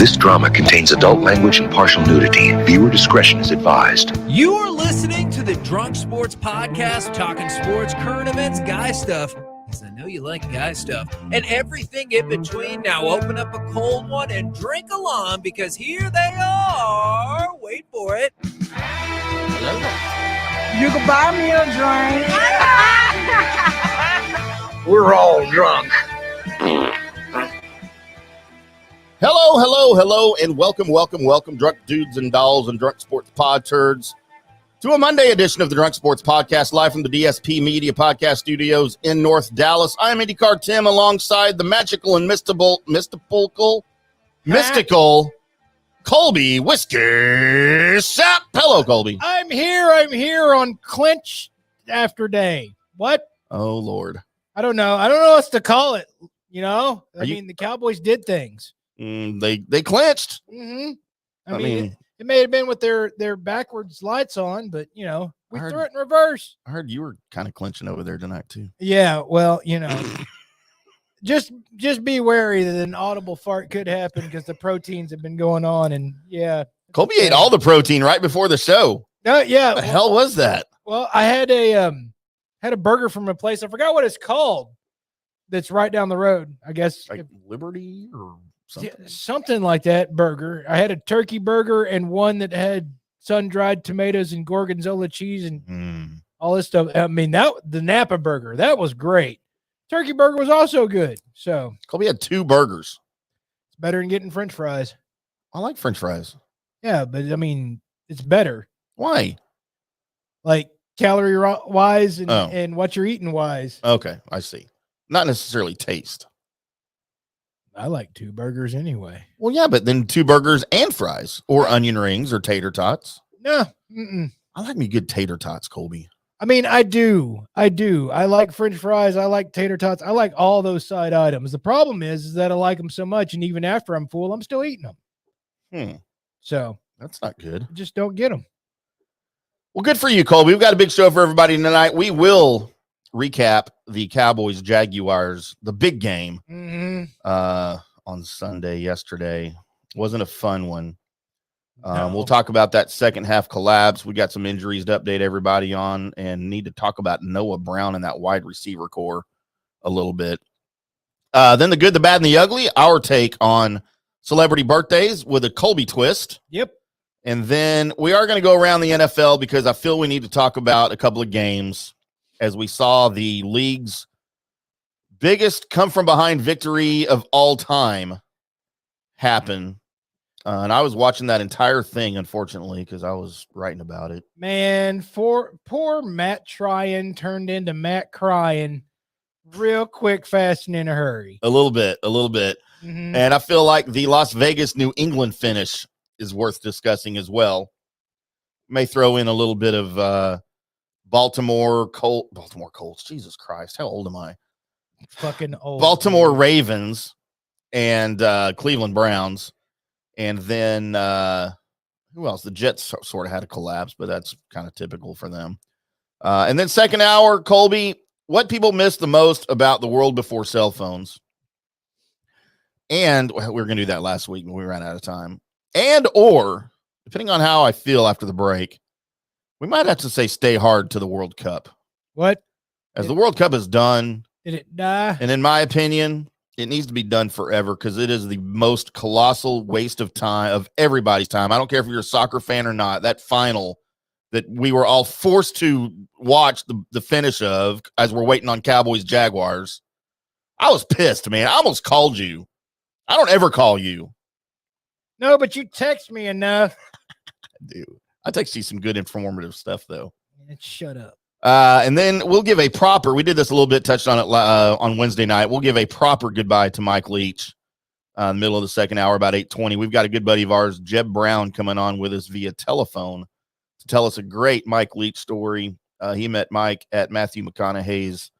This drama contains adult language and partial nudity. Viewer discretion is advised. You are listening to the Drunk Sports Podcast, talking sports, current events, guy stuff. Because I know you like guy stuff. And everything in between. Now open up a cold one and drink along, because here they are. Wait for it. You can buy me a drink. We're all drunk. Hello, and welcome, drunk dudes and dolls and drunk sports pod turds, to a Monday edition of the Drunk Sports Podcast, live from the DSP Media Podcast Studios in North Dallas. I'm IndyCar Tim, alongside the magical and mystical Colby Whiskey Sapp. Hello, Colby. I'm here on clinch after day. What? Oh, Lord. I don't know what else to call it. You know, I mean, the Cowboys did things. They clinched. Mm-hmm. I mean, it may have been with their backwards lights on, but you know, we threw it in reverse. I heard you were kind of clinching over there tonight too. Yeah, well, you know, just be wary that an audible fart could happen, because the proteins have been going on, and yeah. Colby ate all the protein right before the show. Yeah. What the hell was that? Well, I had a burger from a place, I forgot what it's called, that's right down the road. I guess like Liberty or something. Yeah, something like that burger. I had a turkey burger and one that had sun-dried tomatoes and gorgonzola cheese and all this stuff. I mean, the Napa burger, that was great. Turkey burger was also good. So Colby had 2 burgers. It's better than getting French fries. I like French fries. Yeah, but I mean, it's better. Why? Like calorie wise and what you're eating wise. Okay, I see. Not necessarily taste. I like 2 burgers anyway. Well, yeah, but then 2 burgers and fries, or onion rings, or tater tots. No. I like me good tater tots, Colby. I mean, I do. I like French fries. I like tater tots. I like all those side items. The problem is that I like them so much, and even after I'm full, I'm still eating them. So that's not good. Just don't get them. Well, good for you, Colby. We've got a big show for everybody tonight. We will recap the Cowboys Jaguars, the big game on Sunday yesterday. Wasn't a fun one. No. We'll talk about that second half collapse. We got some injuries to update everybody on, and need to talk about Noah Brown and that wide receiver core a little bit. Then the good, the bad, and the ugly, our take on celebrity birthdays with a Colby twist. Yep. And then we are going to go around the NFL, because I feel we need to talk about a couple of games, as we saw the league's biggest come-from-behind victory of all time happen. And I was watching that entire thing, unfortunately, because I was writing about it. Man, poor Matt Tryon turned into Matt crying real quick, fast, and in a hurry. A little bit. Mm-hmm. And I feel like the Las Vegas New England finish is worth discussing as well. May throw in a little bit of Baltimore Colts. Jesus Christ. How old am I? Fucking old. Baltimore Ravens and Cleveland Browns. And then who else? The Jets sort of had a collapse, but that's kind of typical for them. And then second hour, Colby, what people miss the most about the world before cell phones. And we were going to do that last week, but we ran out of time. And or, depending on how I feel after the break, we might have to say stay hard to the World Cup. What? As the World Cup is done. Did it die? And in my opinion, it needs to be done forever, because it is the most colossal waste of time, of everybody's time. I don't care if you're a soccer fan or not. That final that we were all forced to watch the finish of, as we're waiting on Cowboys Jaguars. I was pissed, man. I almost called you. I don't ever call you. No, but you text me enough. I do. I text you some good informative stuff, though. Shut up. And then we'll give a proper, we did this a little bit, touched on it on Wednesday night. We'll give a proper goodbye to Mike Leach in the middle of the second hour, about 8:20. We've got a good buddy of ours, Jeb Brown, coming on with us via telephone to tell us a great Mike Leach story. He met Mike at Matthew McConaughey's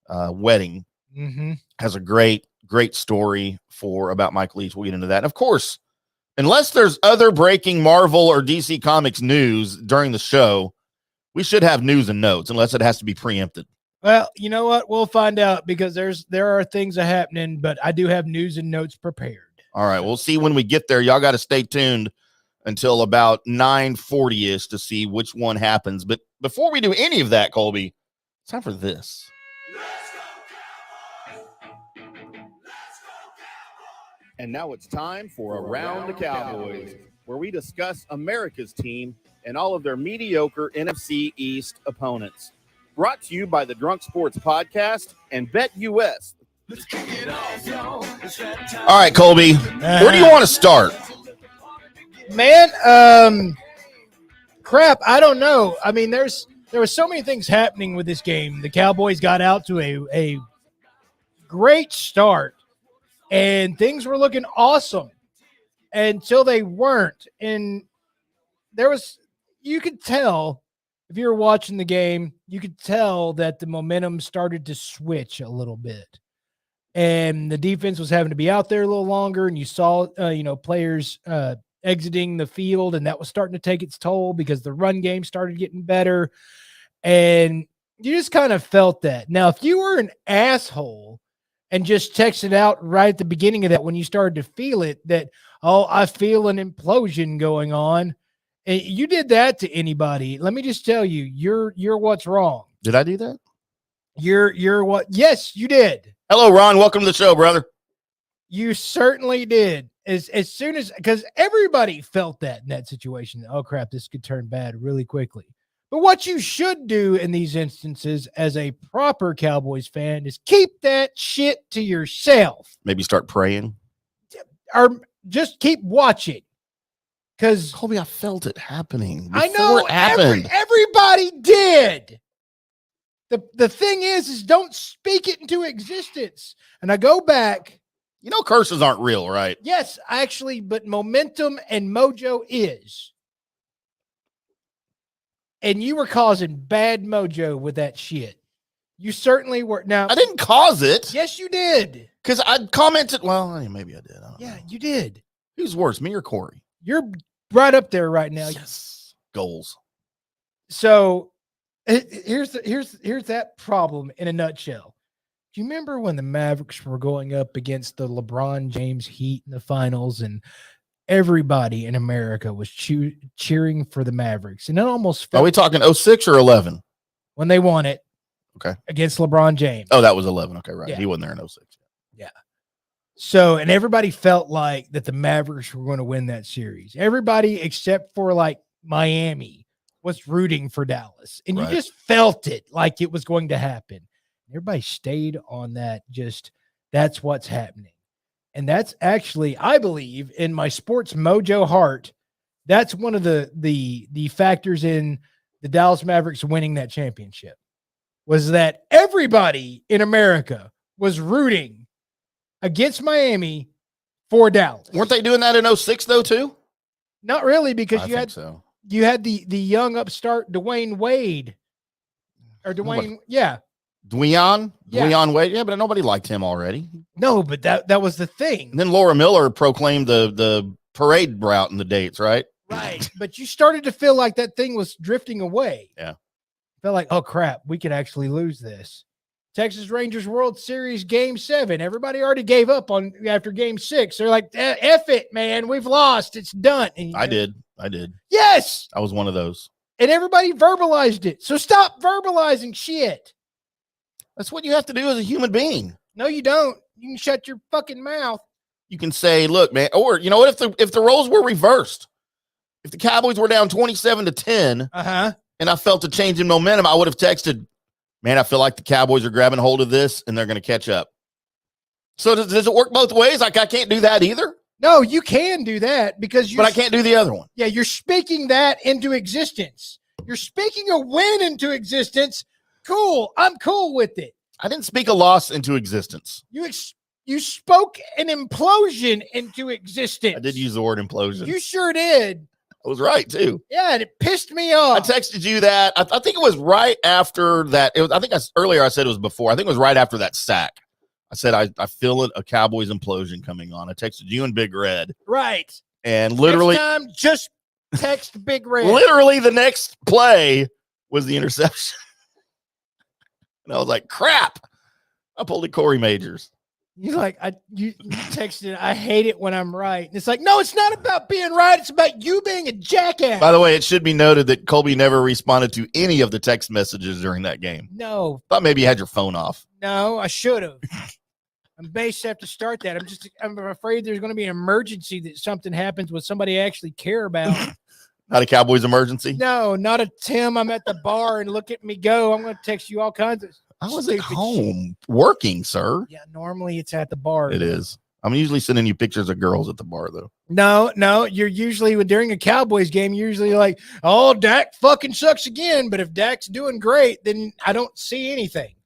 wedding. Mm-hmm. Has a great story about Mike Leach. We'll get into that. And of course, unless there's other breaking Marvel or DC Comics news during the show, we should have news and notes, unless it has to be preempted. Well, you know what? We'll find out, because there are things that are happening, but I do have news and notes prepared. All right, we'll see when we get there. Y'all got to stay tuned until about 9:40-ish to see which one happens. But before we do any of that, Colby, it's time for this. And now it's time for Around the Cowboys, where we discuss America's team and all of their mediocre NFC East opponents. Brought to you by the Drunk Sports Podcast and BetUS. All right, Colby, where do you want to start? Man, crap, I don't know. I mean, there were so many things happening with this game. The Cowboys got out to a great start, and things were looking awesome until they weren't. And you could tell, if you were watching the game, you could tell that the momentum started to switch a little bit. And the defense was having to be out there a little longer, and you saw, players exiting the field, and that was starting to take its toll because the run game started getting better. And you just kind of felt that. Now, if you were an asshole and just texted out right at the beginning of that when you started to feel it, that, oh, I feel an implosion going on, and you did that to anybody, let me just tell you, you're what's wrong. Did I do that? You're what? Yes, you did. Hello, Ron. Welcome to the show, brother. You certainly did. As soon as, because everybody felt that in that situation. Oh, crap, this could turn bad really quickly. But what you should do in these instances as a proper Cowboys fan is keep that shit to yourself. Maybe start praying. Or just keep watching. Because Colby, I felt it happening. I know it happened. Everybody did. The thing is don't speak it into existence. And I go back. You know, curses aren't real, right? Yes, actually, but momentum and mojo is. And you were causing bad mojo with that shit. You certainly were. Now, I didn't cause it. Yes, you did. Because I commented. Well, maybe I did. I don't know. You did. Who's worse, me or Corey? You're right up there right now. Yes. Goals. So here's that problem in a nutshell. Do you remember when the Mavericks were going up against the LeBron James Heat in the finals, and everybody in America was cheering for the Mavericks? And it almost felt, are we talking 06 or 11? When they won it. Okay. Against LeBron James. Oh, that was 11. Okay, right. Yeah. He wasn't there in 06. Yeah. So, and everybody felt like that the Mavericks were going to win that series. Everybody except for like Miami was rooting for Dallas. And Right. you just felt it like it was going to happen. Everybody stayed on that. Just that's what's happening. And that's actually, I believe, in my sports mojo heart, that's one of the factors in the Dallas Mavericks winning that championship, was that everybody in America was rooting against Miami for Dallas. Weren't they doing that in 06 though too? Not really, because I you think had so. you had the young upstart Dwayne Wade. Or Dwayne, yeah. Dwayne Yeah. Wade. Yeah, but nobody liked him already. No, but that was the thing. And then Laura Miller proclaimed the parade route and the dates, right? Right. But you started to feel like that thing was drifting away. Yeah. Felt like, oh crap, we could actually lose this. Texas Rangers World Series Game 7. Everybody already gave up on after Game 6. They're like, F it, man. We've lost. It's done. And I did. Yes. I was one of those. And everybody verbalized it. So stop verbalizing shit. That's what you have to do as a human being. No, you don't. You can shut your fucking mouth. You can say, look, man, or you know what, if the roles were reversed, if the Cowboys were down 27-10, and I felt a change in momentum, I would have texted, man, I feel like the Cowboys are grabbing hold of this and they're going to catch up. So does it work both ways? Like, I can't do that either? No, you can do that because But I can't do the other one. Yeah, you're speaking that into existence. You're speaking a win into existence. Cool. I'm cool with it. I didn't speak a loss into existence. You spoke an implosion into existence. I did use the word implosion. You sure did. I was right, too. Yeah, and it pissed me off. I texted you that. I think it was right after that. Earlier I said it was before. I think it was right after that sack. I said, I feel a Cowboys implosion coming on. I texted you and Big Red. Right. And literally, next time, just text Big Red. Literally the next play was the interception. And I was like, crap. I pulled a Corey Majors. You texted, I hate it when I'm right. And it's like, no, it's not about being right. It's about you being a jackass. By the way, it should be noted that Colby never responded to any of the text messages during that game. No. Thought maybe you had your phone off. No, I should have. I'm based have to start that. I'm afraid there's going to be an emergency that something happens with somebody I actually care about. Not a Cowboys emergency? No, not a Tim. I'm at the bar and look at me go. I'm going to text you all kinds of I was at stupid home working, sir. Yeah, normally it's at the bar. It is. I'm usually sending you pictures of girls at the bar, though. No, you're usually during a Cowboys game, you're usually like, oh, Dak fucking sucks again. But if Dak's doing great, then I don't see anything.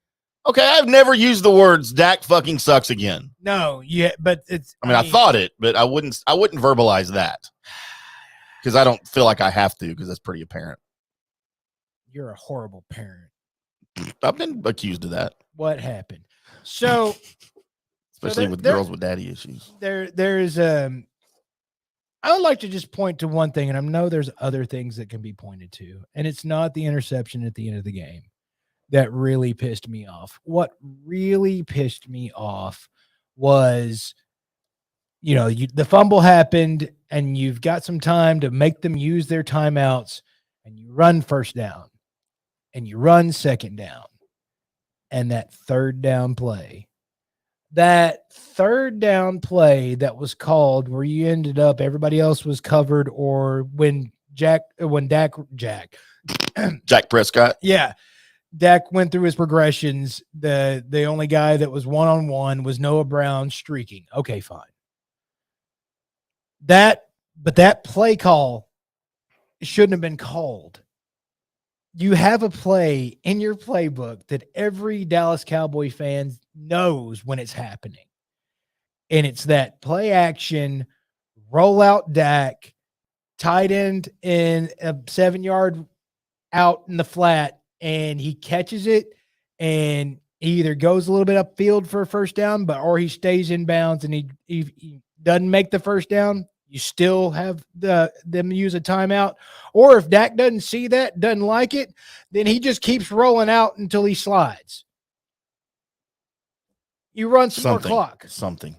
Okay, I've never used the words Dak fucking sucks again. No, yeah, but it's. I thought it, but I wouldn't verbalize that because I don't feel like I have to because that's pretty apparent. You're a horrible parent. I've been accused of that. What happened? So, especially with girls with daddy issues. There's I would like to just point to one thing, and I know there's other things that can be pointed to, and it's not the interception at the end of the game that really pissed me off. What really pissed me off was, the fumble happened, and you've got some time to make them use their timeouts, and you run first down, and you run second down, and that third down play that was called where you ended up, everybody else was covered, or when Jack Prescott. Yeah. Dak went through his progressions. The only guy that was one-on-one was Noah Brown streaking. Okay, fine. But that play call shouldn't have been called. You have a play in your playbook that every Dallas Cowboy fan knows when it's happening. And it's that play action, roll out Dak, tight end in a 7-yard out in the flat, and he catches it, and he either goes a little bit upfield for a first down, or he stays in bounds and he doesn't make the first down. You still have them use a timeout. Or if Dak doesn't see that, doesn't like it, then he just keeps rolling out until he slides. You run some more clock.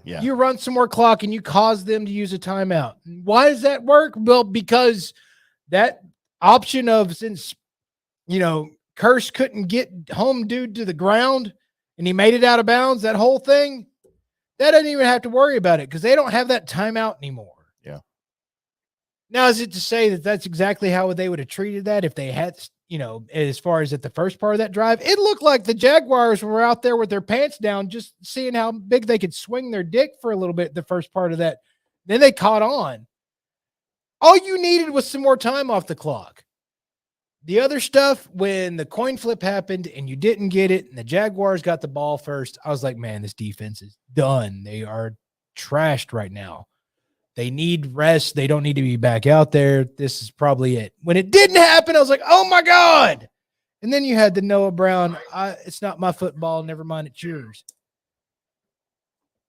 Yeah. You run some more clock and you cause them to use a timeout. Why does that work? Well, because that option of, since, Curse couldn't get home dude to the ground and he made it out of bounds, that whole thing, that doesn't even have to worry about it because they don't have that timeout anymore. Yeah. Now, is it to say that that's exactly how they would have treated that if they had, as far as at the first part of that drive? It looked like the Jaguars were out there with their pants down, just seeing how big they could swing their dick for a little bit the first part of that. Then they caught on. All you needed was some more time off the clock. The other stuff, when the coin flip happened and you didn't get it and the Jaguars got the ball first, I was like, man, this defense is done. They are trashed right now. They need rest. They don't need to be back out there. This is probably it. When it didn't happen, I was like, oh, my God. And then you had the Noah Brown, it's not my football. Never mind, it's yours.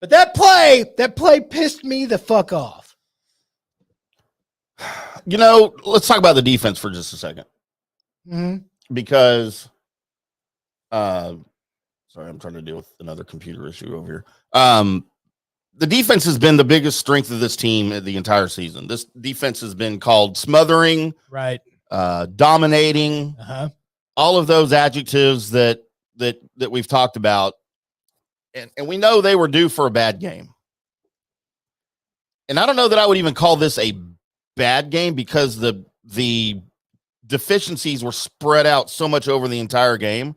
But that play pissed me the fuck off. Let's talk about the defense for just a second. Mm-hmm. Because, sorry, I'm trying to deal with another computer issue over here. The defense has been the biggest strength of this team the entire season. This defense has been called smothering, right? Dominating, all of those adjectives that we've talked about, and we know they were due for a bad game. And I don't know that I would even call this a bad game because the deficiencies were spread out so much over the entire game.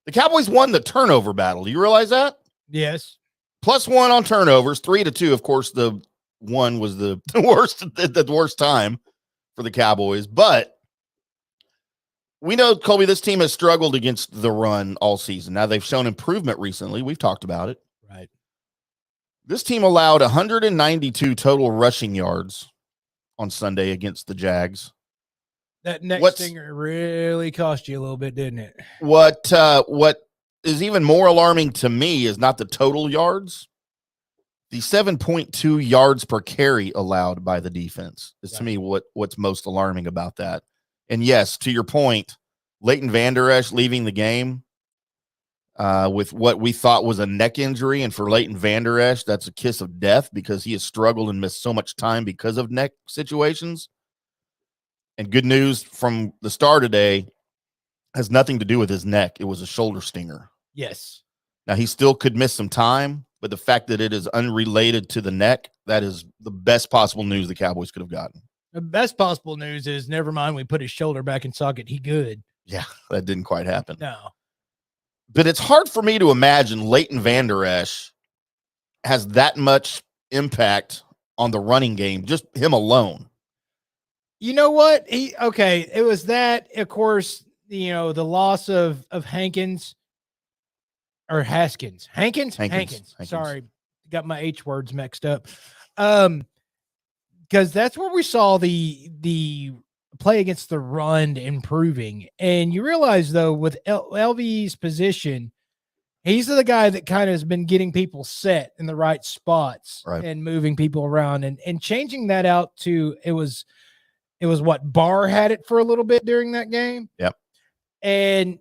The Cowboys won the turnover battle. Do you realize that? Yes. +1 on turnovers, 3-2. Of course, the one was the worst time for the Cowboys. But we know, Colby, this team has struggled against the run all season. Now, they've shown improvement recently. We've talked about it. Right. This team allowed 192 total rushing yards on Sunday against the Jags. That next stinger really cost you a little bit, didn't it? What is even more alarming to me is not the total yards. The 7.2 yards per carry allowed by the defense is to me what's most alarming about that. And yes, to your point, Leighton Vander Esch leaving the game. with what we thought was a neck injury. And for Leighton Vander Esch, that's a kiss of death because he has struggled and missed so much time because of neck situations. And good news from the start today, has nothing to do with his neck. It was a shoulder stinger. Yes. Now, he still could miss some time, but the fact that it is unrelated to the neck, that is the best possible news the Cowboys could have gotten. The best possible news is, never mind, we put his shoulder back in socket. He good. Yeah, that didn't quite happen. No. But it's hard for me to imagine Leighton Vander Esch has that much impact on the running game, just him alone. You know what? It was that, of course, the loss of Hankins or Haskins. Hankins. Sorry, got my H words mixed up. Because that's where we saw the play against the run improving. And you realize, though, with LV's position, he's the guy that kind of has been getting people set in the right spots and moving people around and changing that out to it was what Barr had it for a little bit during that game. Yep. And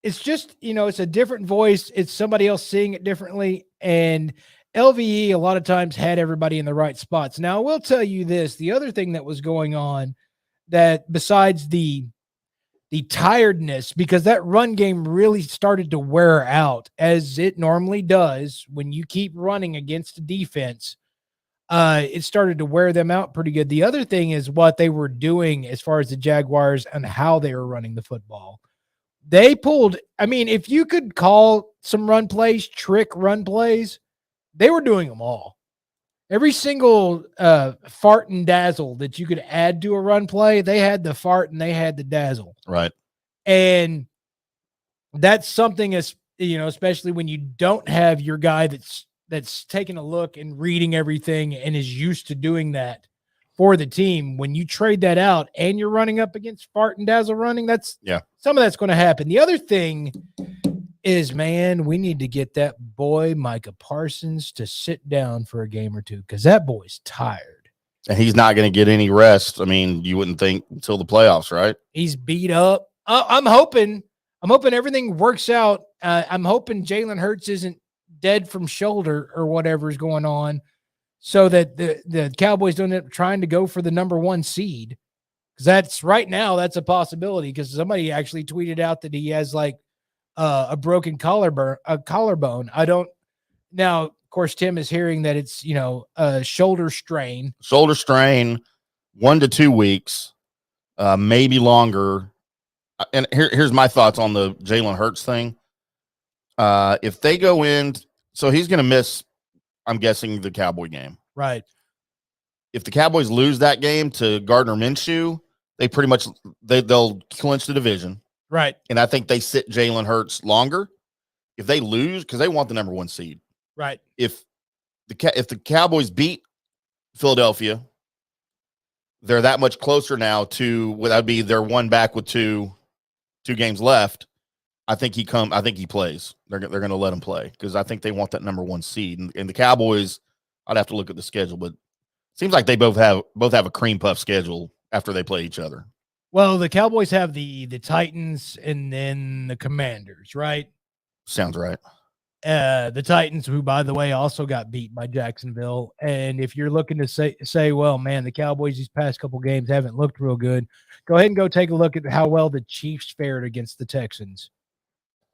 it's just, it's a different voice. It's somebody else seeing it differently. And LVE a lot of times had everybody in the right spots. Now, I will tell you this, the other thing that was going on that besides the tiredness, because that run game really started to wear out as it normally does when you keep running against a defense. It started to wear them out pretty good. The other thing is what they were doing as far as the Jaguars and how they were running the football. They pulled, if you could call some run plays, trick run plays, they were doing them all. Every single fart and dazzle that you could add to a run play, they had the fart and they had the dazzle. Right. And that's something, especially when you don't have your guy that's taking a look and reading everything and is used to doing that for the team. When you trade that out and you're running up against fart and dazzle running, some of that's going to happen. The other thing is, man, we need to get that boy Micah Parsons to sit down for a game or two because that boy's tired. And he's not going to get any rest. You wouldn't think until the playoffs, right? He's beat up. I'm hoping everything works out. I'm hoping Jalen Hurts isn't dead from shoulder or whatever's going on so that the Cowboys don't end up trying to go for the number 1 seed. Because that's right now, that's a possibility because somebody actually tweeted out that he has a broken collarbone. Now, of course, Tim is hearing that it's, a shoulder strain. 1 to 2 weeks, maybe longer. And here's my thoughts on the Jalen Hurts thing. If they go in, so he's going to miss, I'm guessing, the Cowboy game. Right. If the Cowboys lose that game to Gardner Minshew, they'll clinch the division. Right. And I think they sit Jalen Hurts longer. If they lose, because they want the number 1 seed. Right. If the Cowboys beat Philadelphia, they're that much closer now to what that'd be their one back with two games left. I think he plays. They're going to let him play because I think they want that number 1 seed. And the Cowboys, I'd have to look at the schedule, but it seems like they both have a cream puff schedule after they play each other. Well, the Cowboys have the Titans and then the Commanders, right? Sounds right. The Titans, who, by the way, also got beat by Jacksonville. And if you're looking to say, well, man, the Cowboys these past couple games haven't looked real good, go ahead and go take a look at how well the Chiefs fared against the Texans.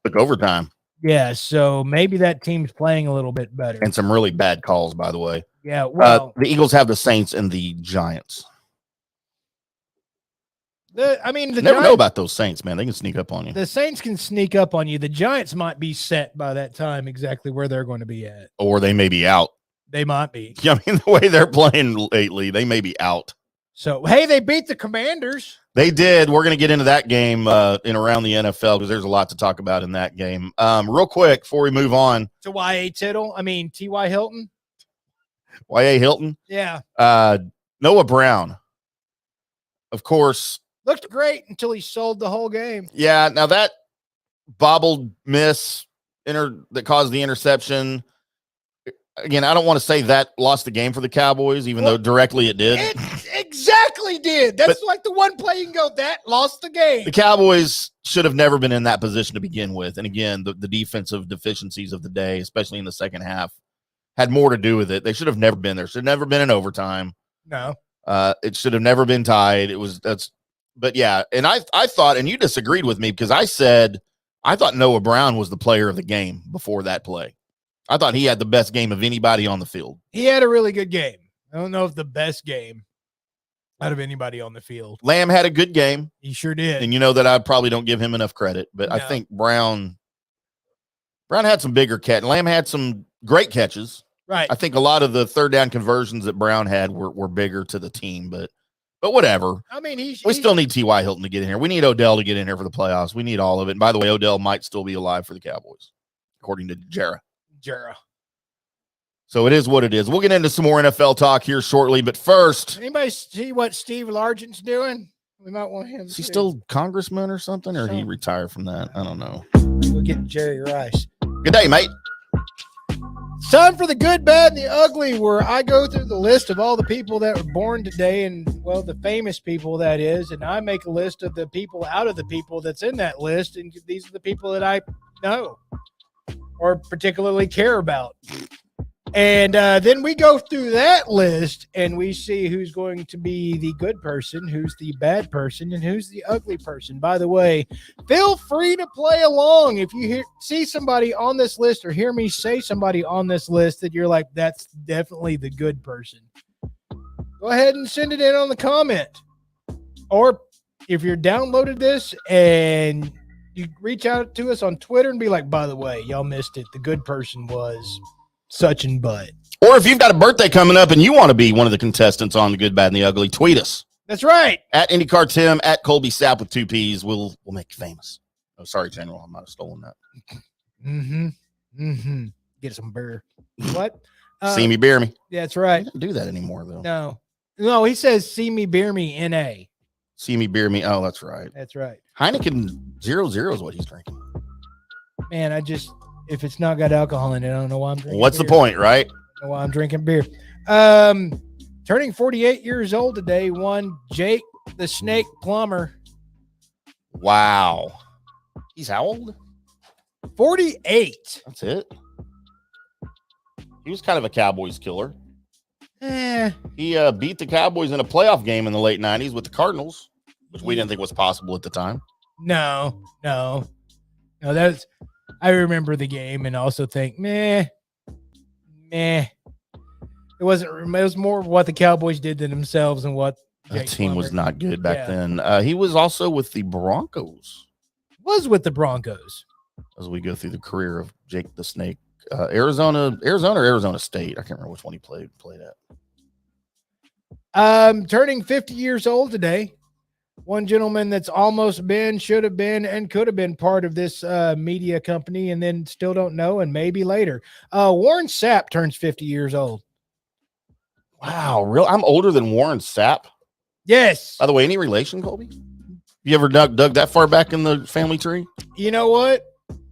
Took overtime. Yeah, so maybe that team's playing a little bit better. And some really bad calls, by the way. Yeah, well. The Eagles have the Saints and the Giants. The never Giants, know about those Saints, man. They can sneak up on you. The Saints can sneak up on you. The Giants might be set by that time exactly where they're going to be at. Or they may be out. They might be. Yeah, the way they're playing lately, they may be out. So, hey, they beat the Commanders. They did. We're going to get into that game in around the NFL because there's a lot to talk about in that game. Real quick, before we move on. To T.Y. Hilton. Y.A. Hilton? Yeah. Noah Brown. Of course. Looked great until he sold the whole game. Yeah, now that bobbled miss that caused the interception. Again, I don't want to say that lost the game for the Cowboys, even though directly it did. Exactly really did. That's like the one play you can go, that lost the game. The Cowboys should have never been in that position to begin with. And again, the defensive deficiencies of the day, especially in the second half, had more to do with it. They should have never been there. Should have never been in overtime. No. It should have never been tied. But yeah. And I thought, and you disagreed with me because I said, I thought Noah Brown was the player of the game before that play. I thought he had the best game of anybody on the field. He had a really good game. I don't know if the best game out of anybody on the field. Lamb had a good game. He sure did. And you know that I probably don't give him enough credit, but I think Brown had some bigger catch. Lamb had some great catches. Right. I think a lot of the third down conversions that Brown had were bigger to the team, but whatever. I mean, we still need T.Y. Hilton to get in here. We need Odell to get in here for the playoffs. We need all of it. And by the way, Odell might still be alive for the Cowboys, according to Jera. So it is what it is. We'll get into some more NFL talk here shortly, but first. Anybody see what Steve Largent's doing? We might want him. Is he still congressman or something, or he retired from that? I don't know. We'll get Jerry Rice. Good day, mate. It's time for the good, bad, and the ugly, where I go through the list of all the people that were born today and, well, the famous people, that is, and I make a list of the people out of the people that's in that list, and these are the people that I know or particularly care about. And then we go through that list and we see who's going to be the good person, who's the bad person, and who's the ugly person. By the way, feel free to play along. If you see somebody on this list or hear me say somebody on this list that you're like, that's definitely the good person, go ahead and send it in on the comment. Or if you're downloaded this and you reach out to us on Twitter and be like, by the way, y'all missed it. The good person was such and but. Or if you've got a birthday coming up and you want to be one of the contestants on the good, bad, and the ugly, tweet us. That's right. At IndyCar Tim, at Colby Sapp with 2 P's. We'll make you famous. Oh, sorry, General. I might have stolen that. Get some beer. What? See me, beer me. Yeah, that's right. I don't do that anymore, though. No, he says, see me, beer me, N-A. See me, beer me. Oh, that's right. That's right. Heineken 0.0 is what he's drinking. Man, if it's not got alcohol in it, I don't know why I'm drinking What's beer. the point, right? I don't know why I'm drinking beer. Turning 48 years old today, one Jake the Snake Plumber. Wow. He's how old? 48. That's it. He was kind of a Cowboys killer. He beat the Cowboys in a playoff game in the late 90s with the Cardinals, which we didn't think was possible at the time. No, that's, I remember the game and also think, meh. It was more of what the Cowboys did to themselves than what that team was not good back then. He was also with the Broncos. As we go through the career of Jake the Snake, Arizona or Arizona State. I can't remember which one he played at. Turning 50 years old today. One gentleman that's almost been, should have been, and could have been part of this media company and then still don't know, and maybe later. Warren Sapp turns 50 years old. Wow, real? I'm older than Warren Sapp. Yes. By the way, any relation, Colby? You ever dug that far back in the family tree? You know what?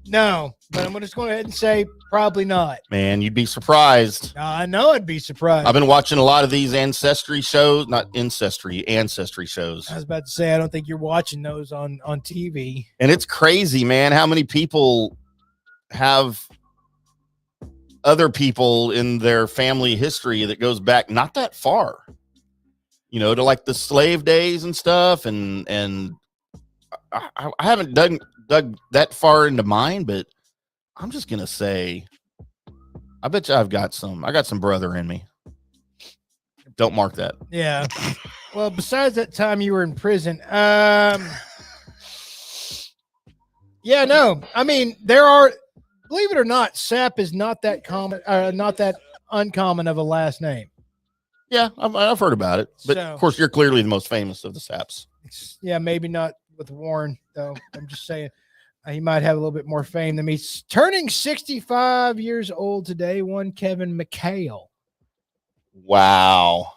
No, but I'm just going ahead and say probably not. Man, you'd be surprised. I know I'd be surprised. I've been watching a lot of these ancestry shows. Ancestry shows. I was about to say, I don't think you're watching those on TV. And it's crazy, man, how many people have other people in their family history that goes back not that far, to like the slave days and stuff. And I haven't dug that far into mine, but I'm just going to say, I bet you I got some brother in me. Don't mark that. Yeah. Well, besides that time you were in prison, yeah, no, I mean, there are, believe it or not, Sapp is not that common, not that uncommon of a last name. Yeah, I've heard about it, but of course you're clearly the most famous of the Sapps. Yeah, maybe not with Warren though. I'm just saying he might have a little bit more fame than me. Turning 65 years old today, one Kevin McHale. Wow,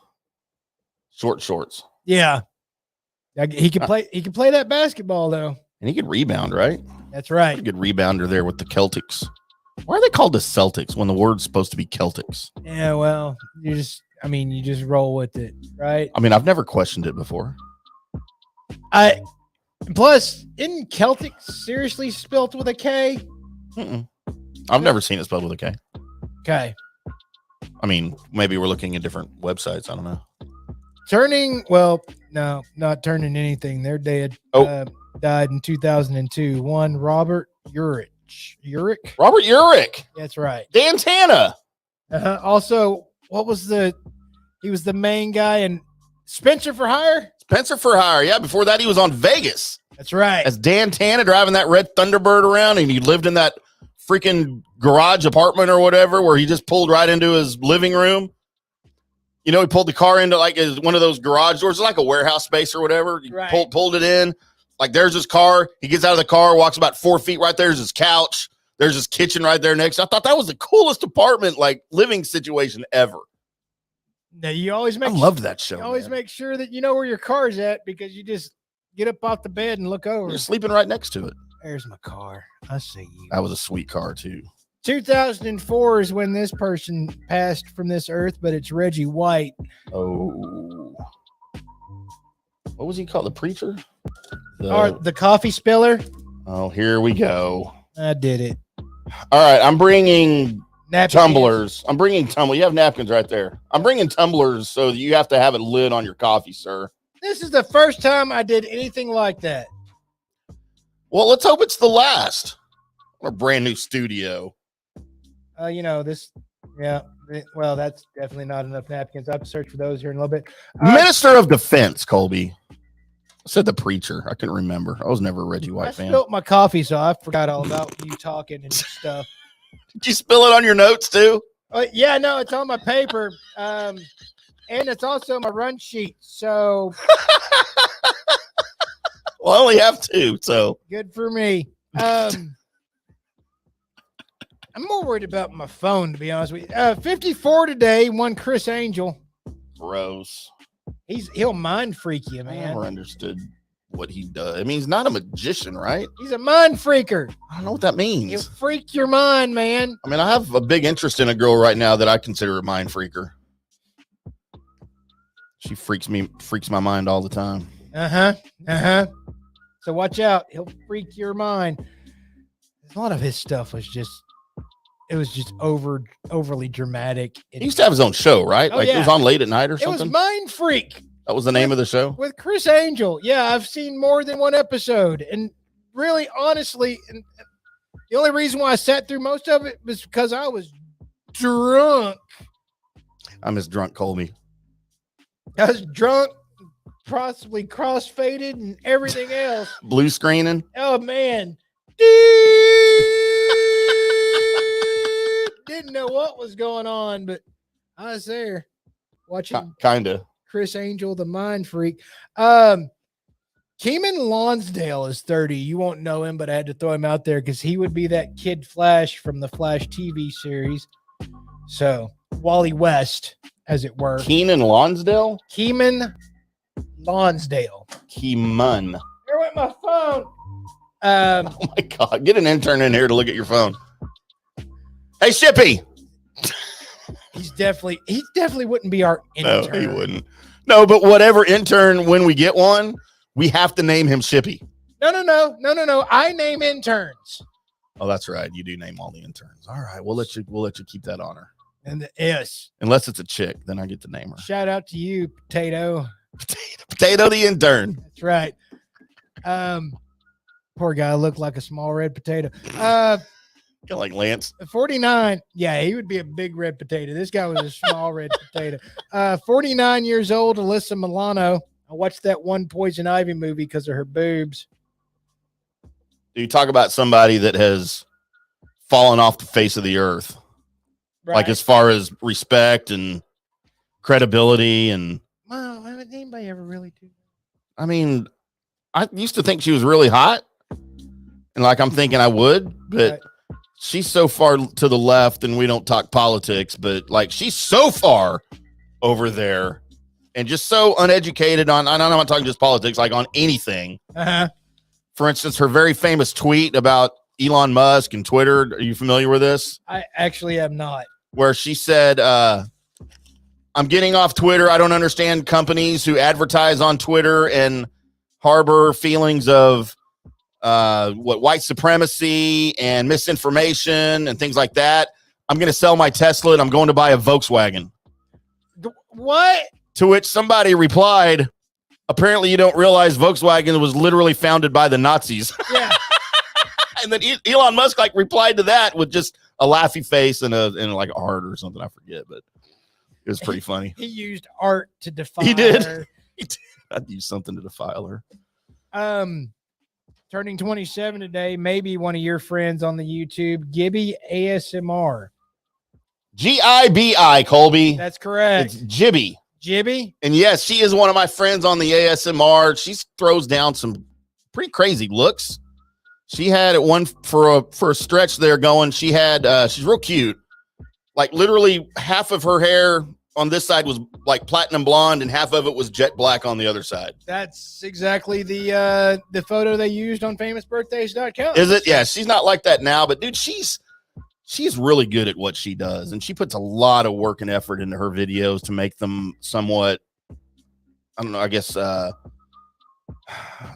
short shorts. Yeah, he can play. He can play that basketball though, and he could rebound, right? That's right. A good rebounder there with the Celtics. Why are they called the Celtics when the word's supposed to be Celtics? Yeah, well, I mean, you just roll with it, right? I mean, I've never questioned it before. Plus, isn't Celtic seriously spelt with a K? I've never seen it spelled with a K. Okay. I mean, maybe we're looking at different websites. I don't know. No, not turning anything. Their dad died in 2002. One Robert Urich. Robert Urich. That's right. Dan Tana. Also, he was the main guy in Spencer for Hire? Spencer for Hire. Yeah, before that, he was on Vegas. That's right. As Dan Tana driving that red Thunderbird around, and he lived in that freaking garage apartment or whatever where he just pulled right into his living room. You know, he pulled the car into like one of those garage doors, like a warehouse space or whatever. He pulled it in. Like, there's his car. He gets out of the car, walks about 4 feet. Right there's his couch. There's his kitchen right there next. I thought that was the coolest apartment, like, living situation ever. Now, you always make. I loved that show. You always make sure that you know where your car's at because you just get up off the bed and look over. You're sleeping right next to it. There's my car. I see you. That was a sweet car too. 2004 is when this person passed from this earth, but it's Reggie White. Oh, what was he called? The preacher? Or the coffee spiller? Oh, here we go. I did it. All right, I'm bringing Napkins. tumblers. I'm bringing tumblers. You have napkins right there. I'm bringing tumblers so that you have to have a lid on your coffee, sir. This is the first time I did anything like that. Well, let's hope it's the last. What a brand new studio. This, yeah. Well, that's definitely not enough napkins. I'll have to search for those here in a little bit. Minister of Defense, Colby. I said the preacher. I couldn't remember. I was never a Reggie White fan. I spilled my coffee, so I forgot all about you talking and stuff. Did you spill it on your notes too? Yeah, no, it's on my paper. And it's also my run sheet. So well, I only have 2, so good for me. I'm more worried about my phone, to be honest with you. 54 today, one Chris Angel. Gross. He'll mind freak you, I man. never understood what he does. I mean, he's not a magician, right? He's a mind freaker. I don't know what that means. He'll freak your mind, man. I mean, I have a big interest in a girl right now that I consider a mind freaker. She freaks my mind all the time. So watch out. He'll freak your mind. A lot of his stuff was just overly dramatic. He used to have his own show, right? Oh, Like yeah. It was on late at night or something. It was Mind Freak. That was the name of the show? With Chris Angel. Yeah, I've seen more than one episode. And really, honestly, and the only reason why I sat through most of it was because I was drunk. I'm as drunk Colby. I was drunk, possibly cross-faded and everything else. Blue screening. Oh, man. Didn't know what was going on, but I was there watching Kind of. Chris Angel, the Mind Freak. Keeman Lonsdale is 30. You won't know him, but I had to throw him out there because he would be that Kid Flash from the Flash TV series. So, Wally West, as it were. Keenan Lonsdale? Keeman Lonsdale. Keeman. Here went my phone. Oh my God. Get an intern in here to look at your phone. Hey, Shippy. He definitely wouldn't be our intern. No, he wouldn't. No, but whatever intern, when we get one, we have to name him Shippy. No. I name interns. Oh, that's right. You do name all the interns. All right. We'll let you keep that honor. And yes. Unless it's a chick, then I get to name her. Shout out to you, Potato. Potato the intern. That's right. Poor guy looked like a small red potato. Like Lance. 49. Yeah, he would be a big red potato. This guy was a small red potato. 49 years old, Alyssa Milano. I watched that one Poison Ivy movie because of her boobs. You talk about somebody that has fallen off the face of the earth. Right. Like as far as respect and credibility and. Well, haven't anybody ever really do that? I mean, I used to think she was really hot. And like I'm thinking I would, but Right. She's so far to the left and we don't talk politics, but like she's so far over there and just so uneducated on, I'm not talking just politics, like on anything. Uh-huh. For instance, her very famous tweet about Elon Musk and Twitter. Are you familiar with this? I actually am not. Where she said, I'm getting off Twitter. I don't understand companies who advertise on Twitter and harbor feelings of white supremacy and misinformation and things like that. I'm going to sell my Tesla and I'm going to buy a Volkswagen. What? To which somebody replied, apparently you don't realize Volkswagen was literally founded by the Nazis. Yeah. And then Elon Musk like replied to that with just a laughy face and like a heart or something. I forget, but it was pretty funny. He used art to define He did. her. I'd use something to defile her. Turning 27 today, maybe one of your friends on the YouTube, Gibby ASMR. Gibi, Colby. That's correct. It's Gibby. Gibby? And yes, she is one of my friends on the ASMR. She throws down some pretty crazy looks. She had it one for a stretch there going. She had she's real cute. Like literally half of her hair on this side was like platinum blonde and half of it was jet black on the other side. That's exactly the photo they used on famousbirthdays.com. Is it? Yeah, she's not like that now, but dude, she's really good at what she does, and she puts a lot of work and effort into her videos to make them somewhat, I don't know, I guess I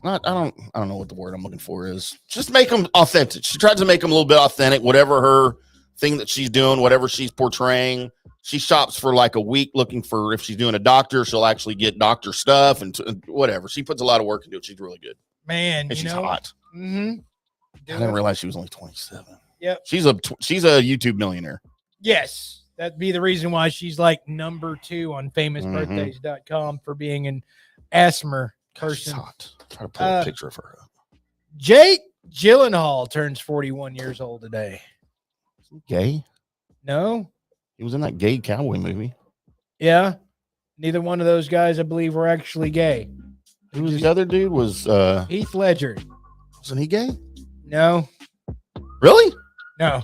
don't know what the word I'm looking for is. Just make them authentic. She tries to make them a little bit authentic, whatever her thing that she's doing, whatever she's portraying. She shops for like a week looking for, if she's doing a doctor, she'll actually get doctor stuff and whatever. She puts a lot of work into it. She's really good. Man, and she's hot. Mm-hmm. I didn't realize she was only 27. Yep. She's a YouTube millionaire. Yes. That'd be the reason why she's like number 2 on famousbirthdays.com for being an asthma person. She's hot. Try to pull a picture of her up. Jake Gyllenhaal turns 41 years old today. Gay? No. He was in that gay cowboy movie. Yeah. Neither one of those guys, I believe, were actually gay. Who was the other dude? Was Heath Ledger. Wasn't he gay? No. Really? No.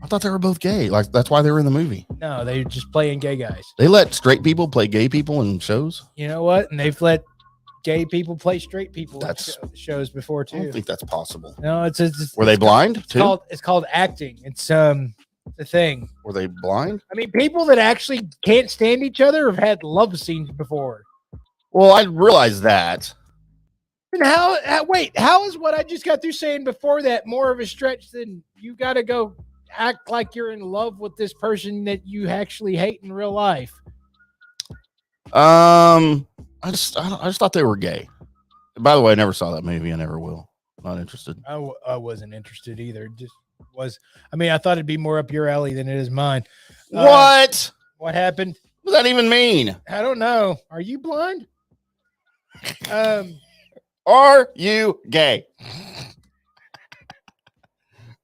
I thought they were both gay. Like that's why they were in the movie. No, they were just playing gay guys. They let straight people play gay people in shows. You know what? And they've let gay people play straight people in That's shows before I too. don't think that's possible. No, it's Were they blind too? It's called acting. It's the thing. Were they blind? I mean, people that actually can't stand each other have had love scenes before. Well, I realized that. And how is what I just got through saying before that more of a stretch than you got to go act like you're in love with this person that you actually hate in real life? I just thought they were gay. By the way, I never saw that movie. I never will. Not interested. I wasn't interested either. Just was. I mean, I thought it'd be more up your alley than it is mine. What? What happened? What does that even mean? I don't know. Are you blind? Are you gay?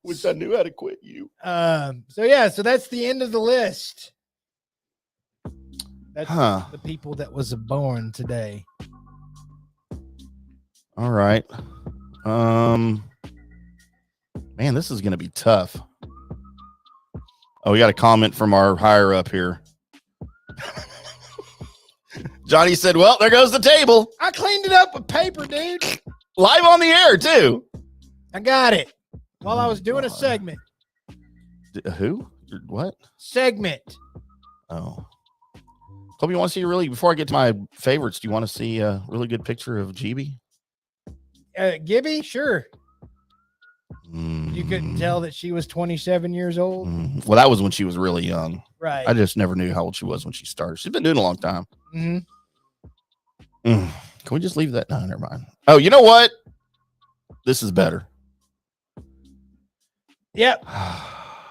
Wish I knew how to quit you. So that's the end of the list. That's Huh. the people that was born today. All right. Man, this is gonna be tough. Oh, we got a comment from our higher up here. Johnny said, well, there goes the table. I cleaned it up with paper, dude. Live on the air, too. I got it while I was doing a segment. Who? What? Segment. Oh. Colby, you want to see before I get to my favorites, do you want to see a really good picture of GB? Gibby? Sure. You couldn't tell that she was 27 years old? Well, that was when she was really young. Right. I just never knew how old she was when she started. She's been doing it a long time. Mm-hmm. Can we just leave that? No, never mind. Oh, you know what? This is better. Yep.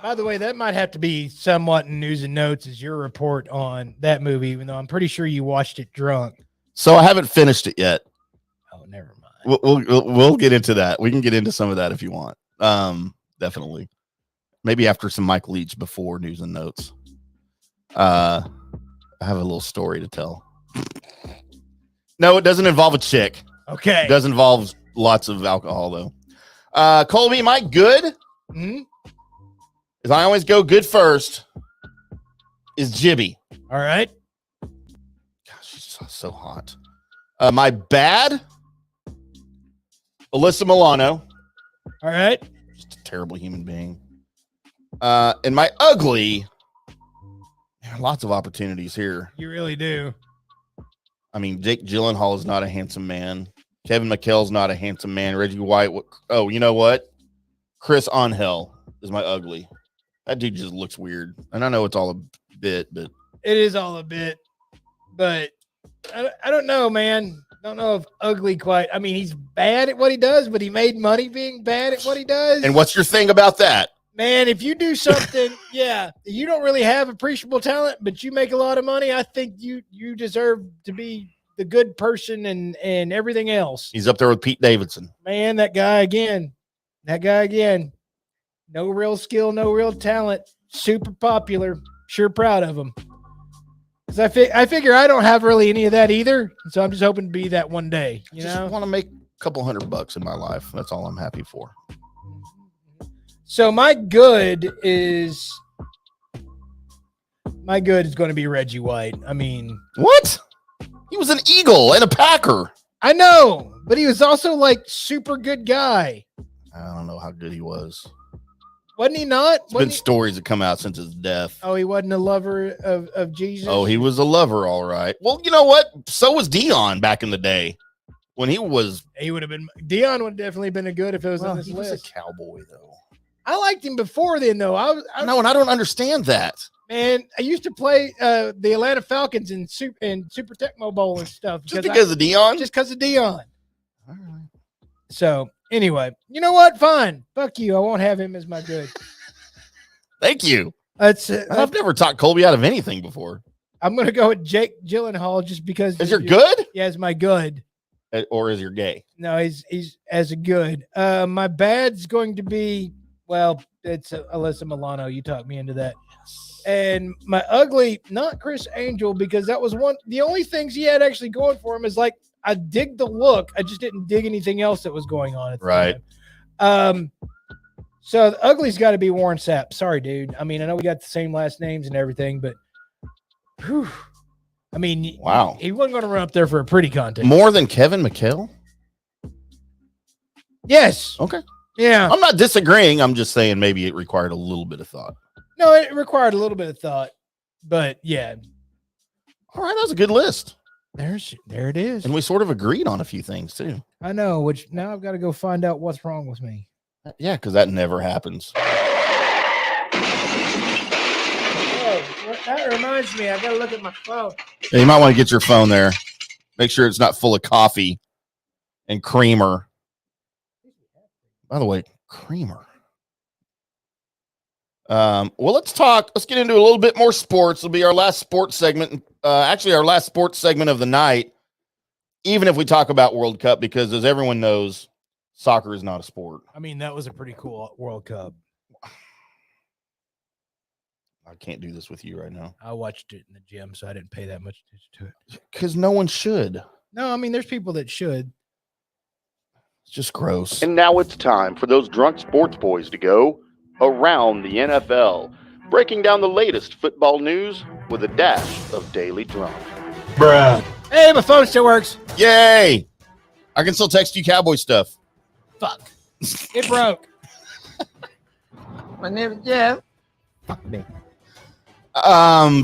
By the way, that might have to be somewhat in news and notes as your report on that movie, even though I'm pretty sure you watched it drunk. So I haven't finished it yet. Oh, never mind. We'll get into that. We can get into some of that if you want. Definitely. Maybe after some Mike Leach before news and notes. I have a little story to tell. No, it doesn't involve a chick. Okay. It does involve lots of alcohol, though. Colby, my good, as I always go good first, is Gibby. All right. Gosh, she's so hot. My bad, Alyssa Milano. All right. Just a terrible human being. And my ugly, Lots of opportunities here. You really do. I mean, Jake Gyllenhaal is not a handsome man. Kevin McHale's not a handsome man. Reggie White. Oh, you know what? Chris Angel is my ugly. That dude just looks weird. And I know it's all a bit, but it is all a bit. But I don't know, man. Don't know if ugly quite. I mean, he's bad at what he does, but he made money being bad at what he does. And what's your thing about that? Man, if you do something, yeah, you don't really have appreciable talent, but you make a lot of money, I think you deserve to be the good person and everything else. He's up there with Pete Davidson. Man, that guy again. No real skill, no real talent. Super popular. Sure proud of him. Because I figure I don't have really any of that either, so I'm just hoping to be that one day. You know, want to make a couple $100 in my life. That's all I'm happy for. So my good is going to be Reggie White. I mean, what? He was an Eagle and a Packer. I know, but he was also like super good guy. I don't know how good he was. Wasn't he not? There's been stories that come out since his death. Oh, he wasn't a lover of Jesus? Oh, he was a lover, all right. Well, you know what? So was Dion back in the day. When he would have been. Dion would have definitely been a good if it was on this list. He was a Cowboy, though. I liked him before then, though. I know, and I don't understand that. Man, I used to play the Atlanta Falcons in Super Tecmo Bowl and stuff. Just because of Dion? Just because of Dion. All right. So, anyway, you know what? Fine. Fuck you. I won't have him as my good. Thank you. I've never talked Colby out of anything before. I'm going to go with Jake Gyllenhaal just because. Is your good? Yeah, it's my good. Or is your gay? No, he's as a good. My bad's going to be, well, it's Alyssa Milano. You talked me into that. And my ugly, not Chris Angel, because that was the only things he had actually going for him is like, I dig the look. I just didn't dig anything else that was going on at the time. So the ugly's got to be Warren Sapp. Sorry, dude. I mean, I know we got the same last names and everything, but whew, I mean, wow, he wasn't going to run up there for a pretty contest. More than Kevin McHale? Yes. Okay. Yeah. I'm not disagreeing. I'm just saying maybe it required a little bit of thought. No, it required a little bit of thought, but yeah. All right, that was a good list. There it is. And we sort of agreed on a few things too. I know, which now I've got to go find out what's wrong with me. Yeah, because that never happens. Oh, that reminds me, I got to look at my phone. Yeah, you might want to get your phone there. Make sure it's not full of coffee and creamer. By the way, creamer. Well, let's get into a little bit more sports. It'll be our last sports segment. Actually, our last sports segment of the night, even if we talk about World Cup, because as everyone knows, soccer is not a sport. I mean, that was a pretty cool World Cup. I can't do this with you right now. I watched it in the gym, so I didn't pay that much attention to it. Because no one should. No, I mean, there's people that should. It's just gross. And now it's time for those drunk sports boys to go around the NFL, breaking down the latest football news with a dash of daily drunk. Bruh. Hey, my phone still works. Yay! I can still text you Cowboy stuff. Fuck. It broke. My name is Jeff. Fuck me.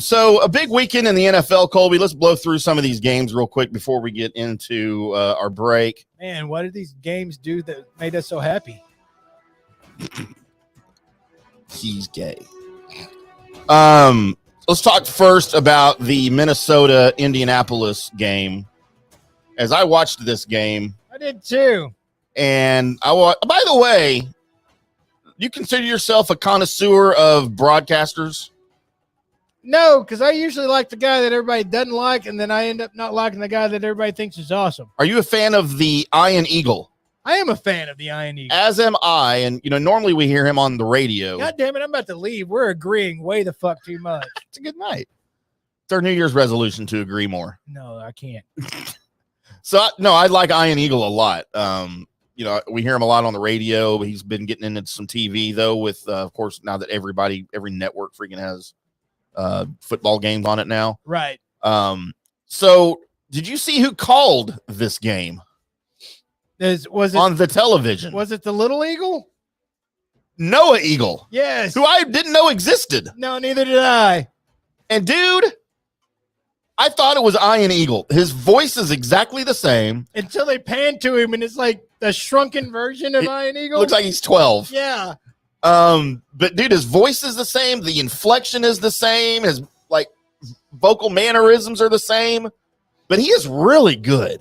So a big weekend in the NFL, Colby. Let's blow through some of these games real quick before we get into our break. Man, what did these games do that made us so happy? He's gay. Let's talk first about the Minnesota-Indianapolis game. As I watched this game, I did too. And by the way, you consider yourself a connoisseur of broadcasters? No, because I usually like the guy that everybody doesn't like, and then I end up not liking the guy that everybody thinks is awesome. Are you a fan of the Iron Eagle? I am a fan of the Iron Eagle. As am I, and normally we hear him on the radio. God damn it, I'm about to leave. We're agreeing way the fuck too much. It's a good night. It's our New Year's resolution to agree more. No, I can't. I like Iron Eagle a lot. We hear him a lot on the radio. He's been getting into some TV though, with of course now that every network freaking has football games on it now. Right. So did you see who called this game? Was it on the television? Was it the Little Eagle? Noah Eagle. Yes. Who I didn't know existed. No, neither did I. And dude, I thought it was Ian Eagle. His voice is exactly the same. Until they pan to him and it's like the shrunken version of Ian Eagle. Looks like he's 12. Yeah. But dude, his voice is the same. The inflection is the same. His like vocal mannerisms are the same. But he is really good.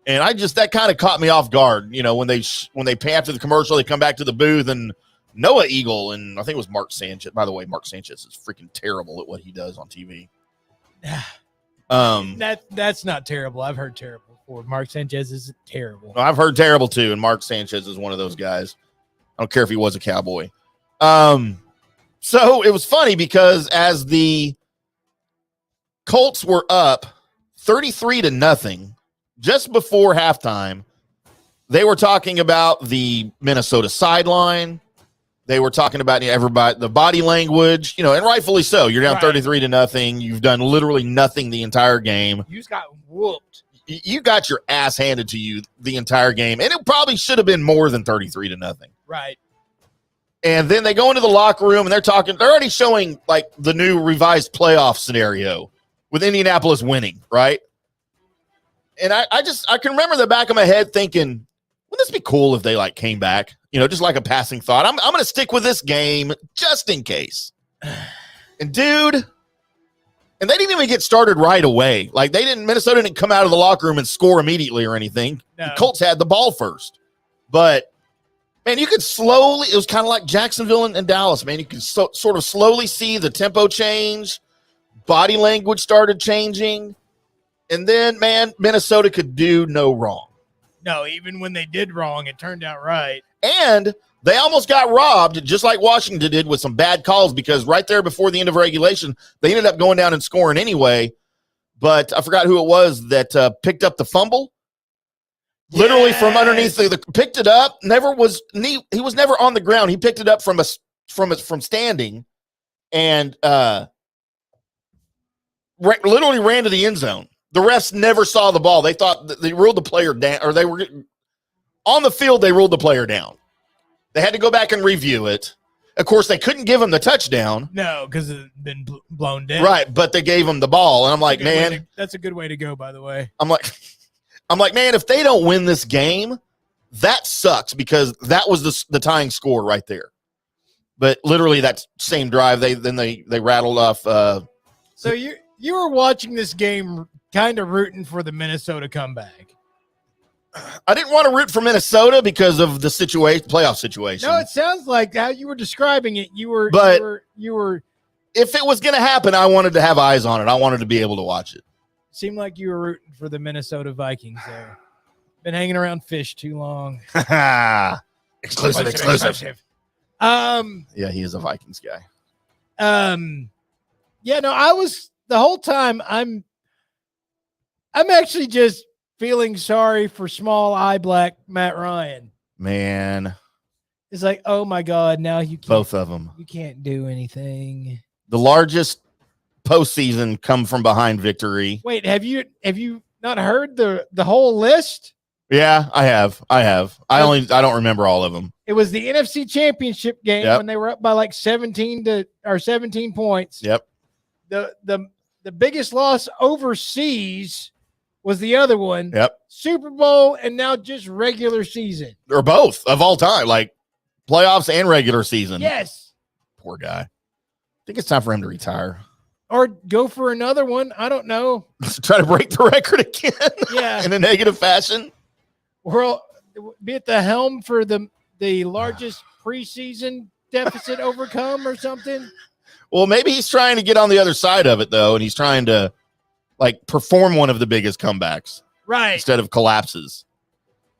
And that kind of caught me off guard. You know, when they pay after the commercial, they come back to the booth and Noah Eagle and I think it was Mark Sanchez. By the way, Mark Sanchez is freaking terrible at what he does on TV. That's not terrible. I've heard terrible before. Mark Sanchez is terrible. I've heard terrible too, and Mark Sanchez is one of those guys. I don't care if he was a Cowboy. So it was funny because as the Colts were up 33-0 just before halftime, they were talking about the Minnesota sideline. They were talking about everybody, the body language, and rightfully so. You're down 33-0. You've done literally nothing the entire game. You just got whooped. You got your ass handed to you the entire game, and it probably should have been more than 33-0. Right. And then they go into the locker room, and they're already showing, like, the new revised playoff scenario with Indianapolis winning, right? And I can remember the back of my head thinking, wouldn't this be cool if they, like, came back? Just like a passing thought. I'm going to stick with this game just in case. And, dude, and they didn't even get started right away. Like, Minnesota didn't come out of the locker room and score immediately or anything. No. The Colts had the ball first. But, man, you could slowly, it was kind of like Jacksonville and Dallas, man. You could sort of slowly see the tempo change. Body language started changing. And then, man, Minnesota could do no wrong. No, even when they did wrong, it turned out right. And they almost got robbed, just like Washington did with some bad calls, because right there before the end of regulation, they ended up going down and scoring anyway. But I forgot who it was that picked up the fumble. Yes. Literally from underneath picked it up. He was never on the ground. He picked it up from standing, and literally ran to the end zone. The refs never saw the ball. They thought they ruled the player down, or they were on the field. They ruled the player down. They had to go back and review it. Of course, they couldn't give him the touchdown. No, because it had been blown down. Right, but they gave him the ball, and I'm like, man, that's a good way to go. By the way, I'm like, man, if they don't win this game, that sucks, because that was the tying score right there. But literally, that same drive, they rattled off. So you were watching this game, kind of rooting for the Minnesota comeback. I didn't want to root for Minnesota because of the playoff situation. No, it sounds like how you were describing it. You were. If it was going to happen, I wanted to have eyes on it. I wanted to be able to watch it. Seemed like you were rooting for the Minnesota Vikings there. Been hanging around fish too long. Exclusive. Yeah, he is a Vikings guy. Yeah, no, I was the whole time. I'm actually just feeling sorry for small eye black Matt Ryan. Man, it's like, oh my God, now you can't, both of them. You can't do anything. The largest postseason come from behind victory. Wait, have you not heard the whole list? Yeah, I have. I don't remember all of them. It was the NFC Championship game when they were up by like 17 points. Yep. The biggest loss overseas was the other one. Yep. Super Bowl and now just regular season. Or both of all time, like playoffs and regular season. Yes. Poor guy. I think it's time for him to retire. Or go for another one. I don't know. Try to break the record again. Yeah. In a negative fashion. Or be at the helm for the largest preseason deficit overcome or something. Well, maybe he's trying to get on the other side of it, though, and he's trying to, like, perform one of the biggest comebacks. Right. Instead of collapses.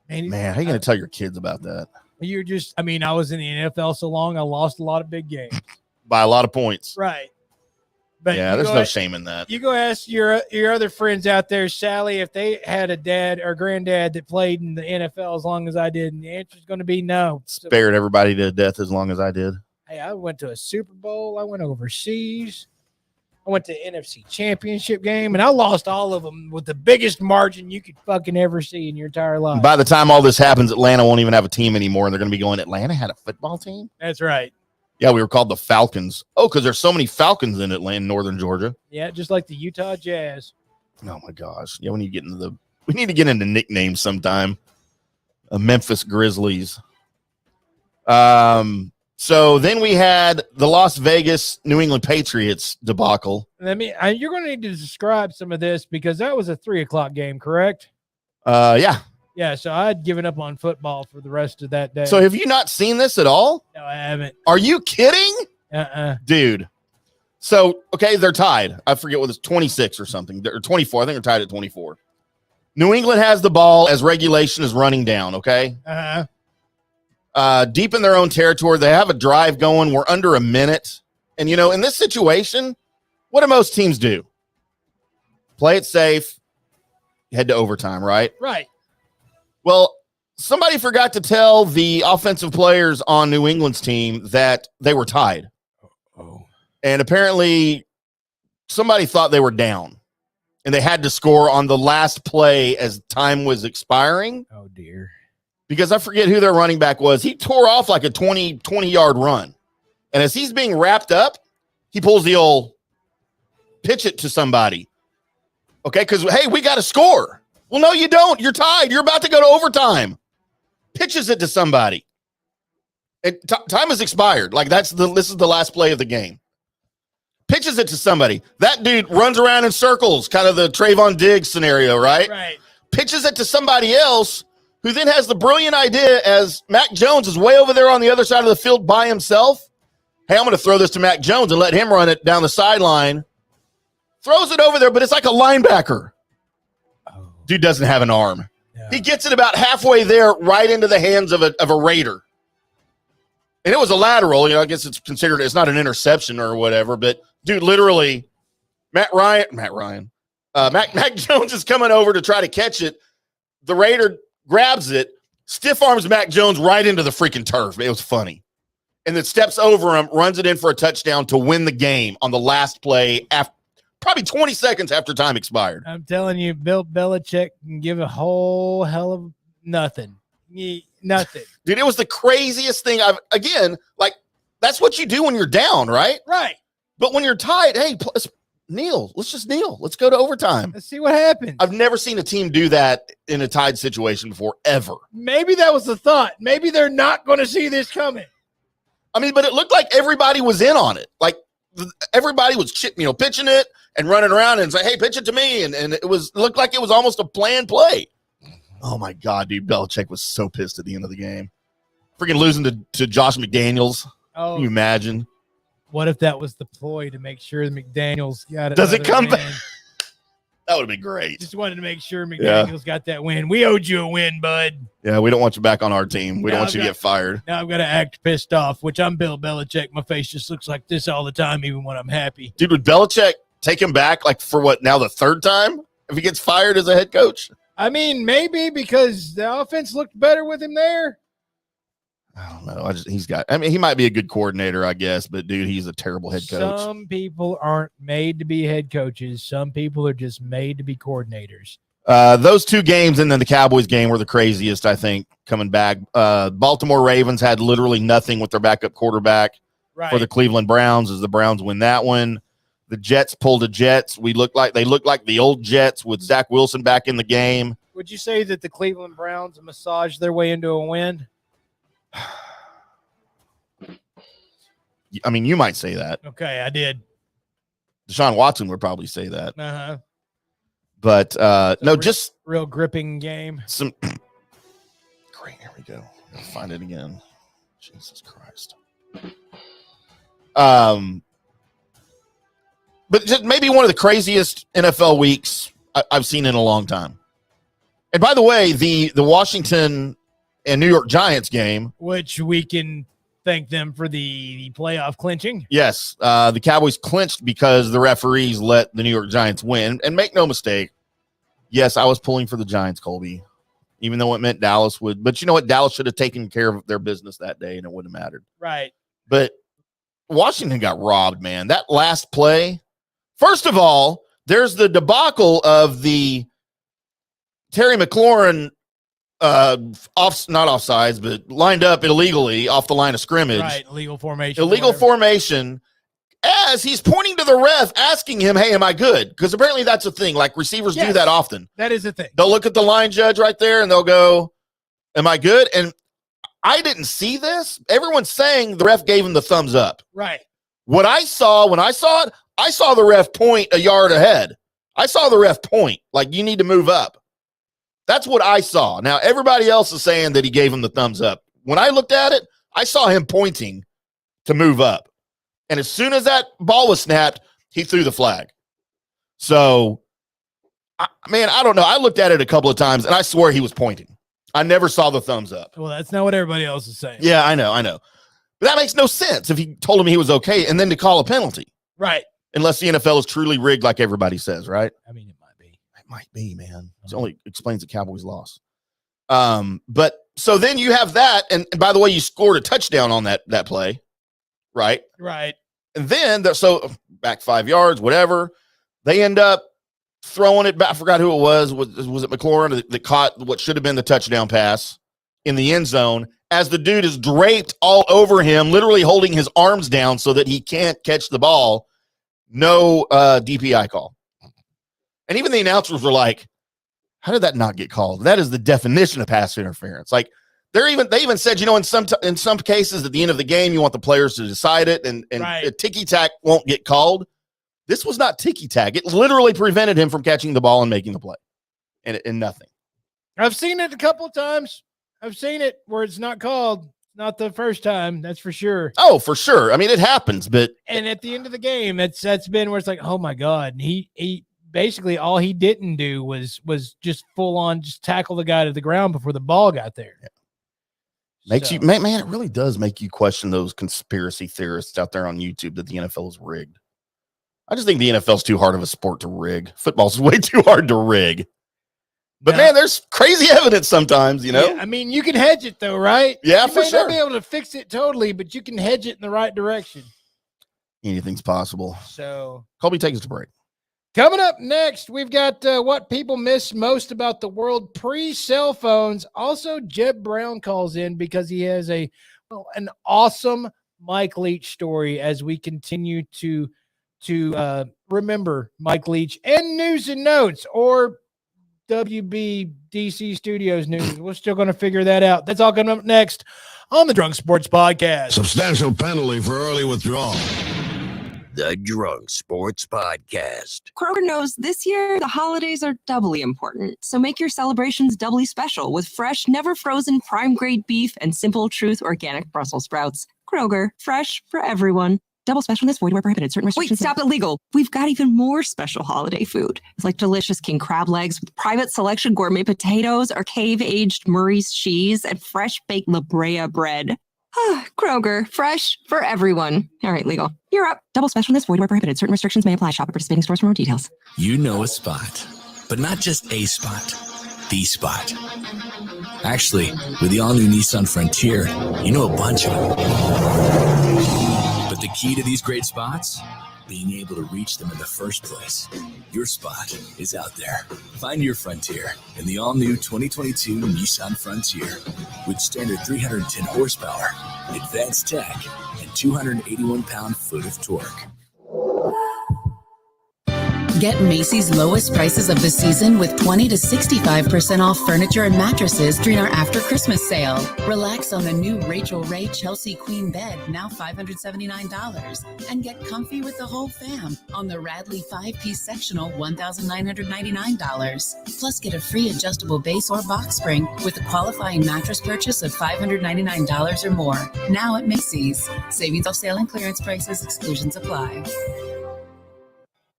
Man, how are you going to tell your kids about that? I was in the NFL so long, I lost a lot of big games. By a lot of points. Right. But yeah, there's no shame in that. You go ask your other friends out there, Sally, if they had a dad or granddad that played in the NFL as long as I did, and the answer is going to be no. Spared everybody to death as long as I did. Hey, I went to a Super Bowl. I went overseas. I went to the NFC Championship game, and I lost all of them with the biggest margin you could fucking ever see in your entire life. By the time all this happens, Atlanta won't even have a team anymore, and they're going to be going, Atlanta had a football team? That's right. Yeah, we were called the Falcons. Oh, because there's so many Falcons in Atlanta, northern Georgia. Yeah, just like the Utah Jazz. Oh my gosh. Yeah, we need to get into nicknames sometime. Memphis Grizzlies. So then we had the Las Vegas New England Patriots debacle. You're going to need to describe some of this because that was a 3:00 game, correct? Yeah. Yeah, so I had given up on football for the rest of that day. So have you not seen this at all? No, I haven't. Are you kidding? Dude. So, okay, they're tied. I forget what it's 26 or something, or 24. I think they're tied at 24. New England has the ball as regulation is running down, okay? Deep in their own territory. They have a drive going. We're under a minute. And, in this situation, what do most teams do? Play it safe, head to overtime, right? Right. Well, somebody forgot to tell the offensive players on New England's team that they were tied. Oh. And apparently somebody thought they were down and they had to score on the last play as time was expiring. Oh, dear. Because I forget who their running back was. He tore off like a 20-yard run. And as he's being wrapped up, he pulls the old pitch it to somebody. Okay, because, hey, we got to score. Well, no, you don't. You're tied. You're about to go to overtime. Pitches it to somebody. And time has expired. Like this is the last play of the game. Pitches it to somebody. That dude runs around in circles, kind of the Trayvon Diggs scenario, right? Right. Pitches it to somebody else who then has the brilliant idea as Mac Jones is way over there on the other side of the field by himself. Hey, I'm going to throw this to Mac Jones and let him run it down the sideline. Throws it over there, but it's like a linebacker. Dude doesn't have an arm. Yeah. He gets it about halfway there, right into the hands of a Raider. And it was a lateral. I guess it's considered, it's not an interception or whatever, but dude, literally, Mac Jones is coming over to try to catch it. The Raider grabs it, stiff arms Mac Jones right into the freaking turf. It was funny. And then steps over him, runs it in for a touchdown to win the game on the last play after. Probably 20 seconds after time expired. I'm telling you, Bill Belichick can give a whole hell of nothing. Nothing. Dude, it was the craziest thing that's what you do when you're down, right? Right. But when you're tied, hey, let's kneel. Let's just kneel. Let's go to overtime. Let's see what happens. I've never seen a team do that in a tied situation before, ever. Maybe that was the thought. Maybe they're not going to see this coming. I mean, but it looked like everybody was in on it. Like, everybody was pitching it and running around and say, hey, pitch it to me. And it looked like it was almost a planned play. Oh, my God, dude. Belichick was so pissed at the end of the game. Freaking losing to Josh McDaniels. Oh, can you imagine? What if that was the ploy to make sure McDaniels got it? Does it come back? That would have been great. Just wanted to make sure McDaniels got that win. We owed you a win, bud. Yeah, we don't want you back on our team. We don't want you to get fired. Now I've got to act pissed off, which I'm Bill Belichick. My face just looks like this all the time, even when I'm happy. Dude, would Belichick take him back for what, now the third time? If he gets fired as a head coach? I mean, maybe because the offense looked better with him there. I don't know. He might be a good coordinator, I guess, but dude, he's a terrible head coach. Some people aren't made to be head coaches. Some people are just made to be coordinators. Those two games and then the Cowboys game were the craziest, I think, coming back. Baltimore Ravens had literally nothing with their backup quarterback for the Cleveland Browns as the Browns win that one. The Jets pulled the Jets. They looked like the old Jets with Zach Wilson back in the game. Would you say that the Cleveland Browns massaged their way into a win? I mean, you might say that. Okay, I did. Deshaun Watson would probably say that. Uh-huh. But just real gripping game. Some great. Here we go. I'll find it again. Jesus Christ. But just maybe one of the craziest NFL weeks I've seen in a long time. And by the way, the Washington and New York Giants game, which we can thank them for the playoff clinching. Yes, the Cowboys clinched because the referees let the New York Giants win. And make no mistake, yes, I was pulling for the Giants, Colby, even though it meant Dallas would. But you know what? Dallas should have taken care of their business that day, and it wouldn't have mattered. Right. But Washington got robbed, man. That last play, first of all, there's the debacle of the Terry McLaurin not offsides, but lined up illegally off the line of scrimmage. Right, illegal formation. Illegal formation. As he's pointing to the ref, asking him, "Hey, am I good?" Because apparently that's a thing. Like receivers do that often. That is a thing. They'll look at the line judge right there and they'll go, "Am I good?" And I didn't see this. Everyone's saying the ref gave him the thumbs up. Right. What I saw when I saw it, I saw the ref point a yard ahead. I saw the ref point like you need to move up. That's what I saw. Now everybody else is saying that he gave him the thumbs up. When I looked at it, I saw him pointing to move up. And as soon as that ball was snapped, he threw the flag. So, I don't know. I looked at it a couple of times, and I swear he was pointing. I never saw the thumbs up. Well, that's not what everybody else is saying. Yeah, I know. But that makes no sense if he told him he was okay and then to call a penalty. Right. Unless the NFL is truly rigged like everybody says, right? I mean, it might be. It might be, man. It only explains the Cowboys' loss. But so then you have that, and by the way, you scored a touchdown on that play. Right. And then so back 5 yards, whatever. They end up throwing it back. I forgot who it was. Was it McLaurin that caught what should have been the touchdown pass in the end zone as the dude is draped all over him, literally holding his arms down so that he can't catch the ball. No DPI call. And even the announcers were like, how did that not get called? That is the definition of pass interference. Like, they even said, in some cases at the end of the game, you want the players to decide it, and ticky-tack won't get called. This was not ticky-tack. It literally prevented him from catching the ball and making the play, and nothing. I've seen it a couple of times. I've seen it where it's not called. Not the first time, that's for sure. Oh, for sure. I mean, it happens, but and at the end of the game, that's been where it's like, oh my God, and he basically all he didn't do was just full on just tackle the guy to the ground before the ball got there. Yeah. It really does make you question those conspiracy theorists out there on YouTube that the NFL is rigged. I just think the NFL is too hard of a sport to rig. Football's way too hard to rig. But man, there's crazy evidence sometimes, Yeah, I mean, you can hedge it though, right? Yeah, you for may sure. not be able to fix it totally, but you can hedge it in the right direction. Anything's possible. So, Colby, take us to break. Coming up next, we've got what people miss most about the world pre-cell phones. Also, Jeb Brown calls in because he has an awesome Mike Leach story as we continue to remember Mike Leach and News and Notes or WBDC Studios News. We're still going to figure that out. That's all coming up next on the Drunk Sports Podcast. Substantial penalty for early withdrawal. The Drunk Sports Podcast. Kroger knows this year the holidays are doubly important, so make your celebrations doubly special with fresh, never frozen prime grade beef and Simple Truth organic Brussels sprouts. Kroger, fresh for everyone. Double specialness, void where prohibited. Certain restrictions. Wait, stop illegal. We've got even more special holiday food. It's like delicious king crab legs with private selection gourmet potatoes or cave-aged Murray's cheese and fresh baked La Brea bread. Kroger, fresh for everyone. All right, legal. You're up. Double specialness, void where prohibited. Certain restrictions may apply. Shop at participating stores for more details. You know a spot, but not just a spot, the spot. Actually, with the all-new Nissan Frontier, you know a bunch of them. But the key to these great spots? Being able to reach them in the first place. Your spot is out there. Find your Frontier in the all-new 2022 Nissan Frontier with standard 310 horsepower, advanced tech, and 281 pound-foot of torque. Get Macy's lowest prices of the season with 20 to 65% off furniture and mattresses during our after Christmas sale. Relax on the new Rachel Ray Chelsea Queen bed, now $579. And get comfy with the whole fam on the Radley 5-piece sectional, $1,999. Plus get a free adjustable base or box spring with a qualifying mattress purchase of $599 or more. Now at Macy's. Savings off sale and clearance prices. Exclusions apply.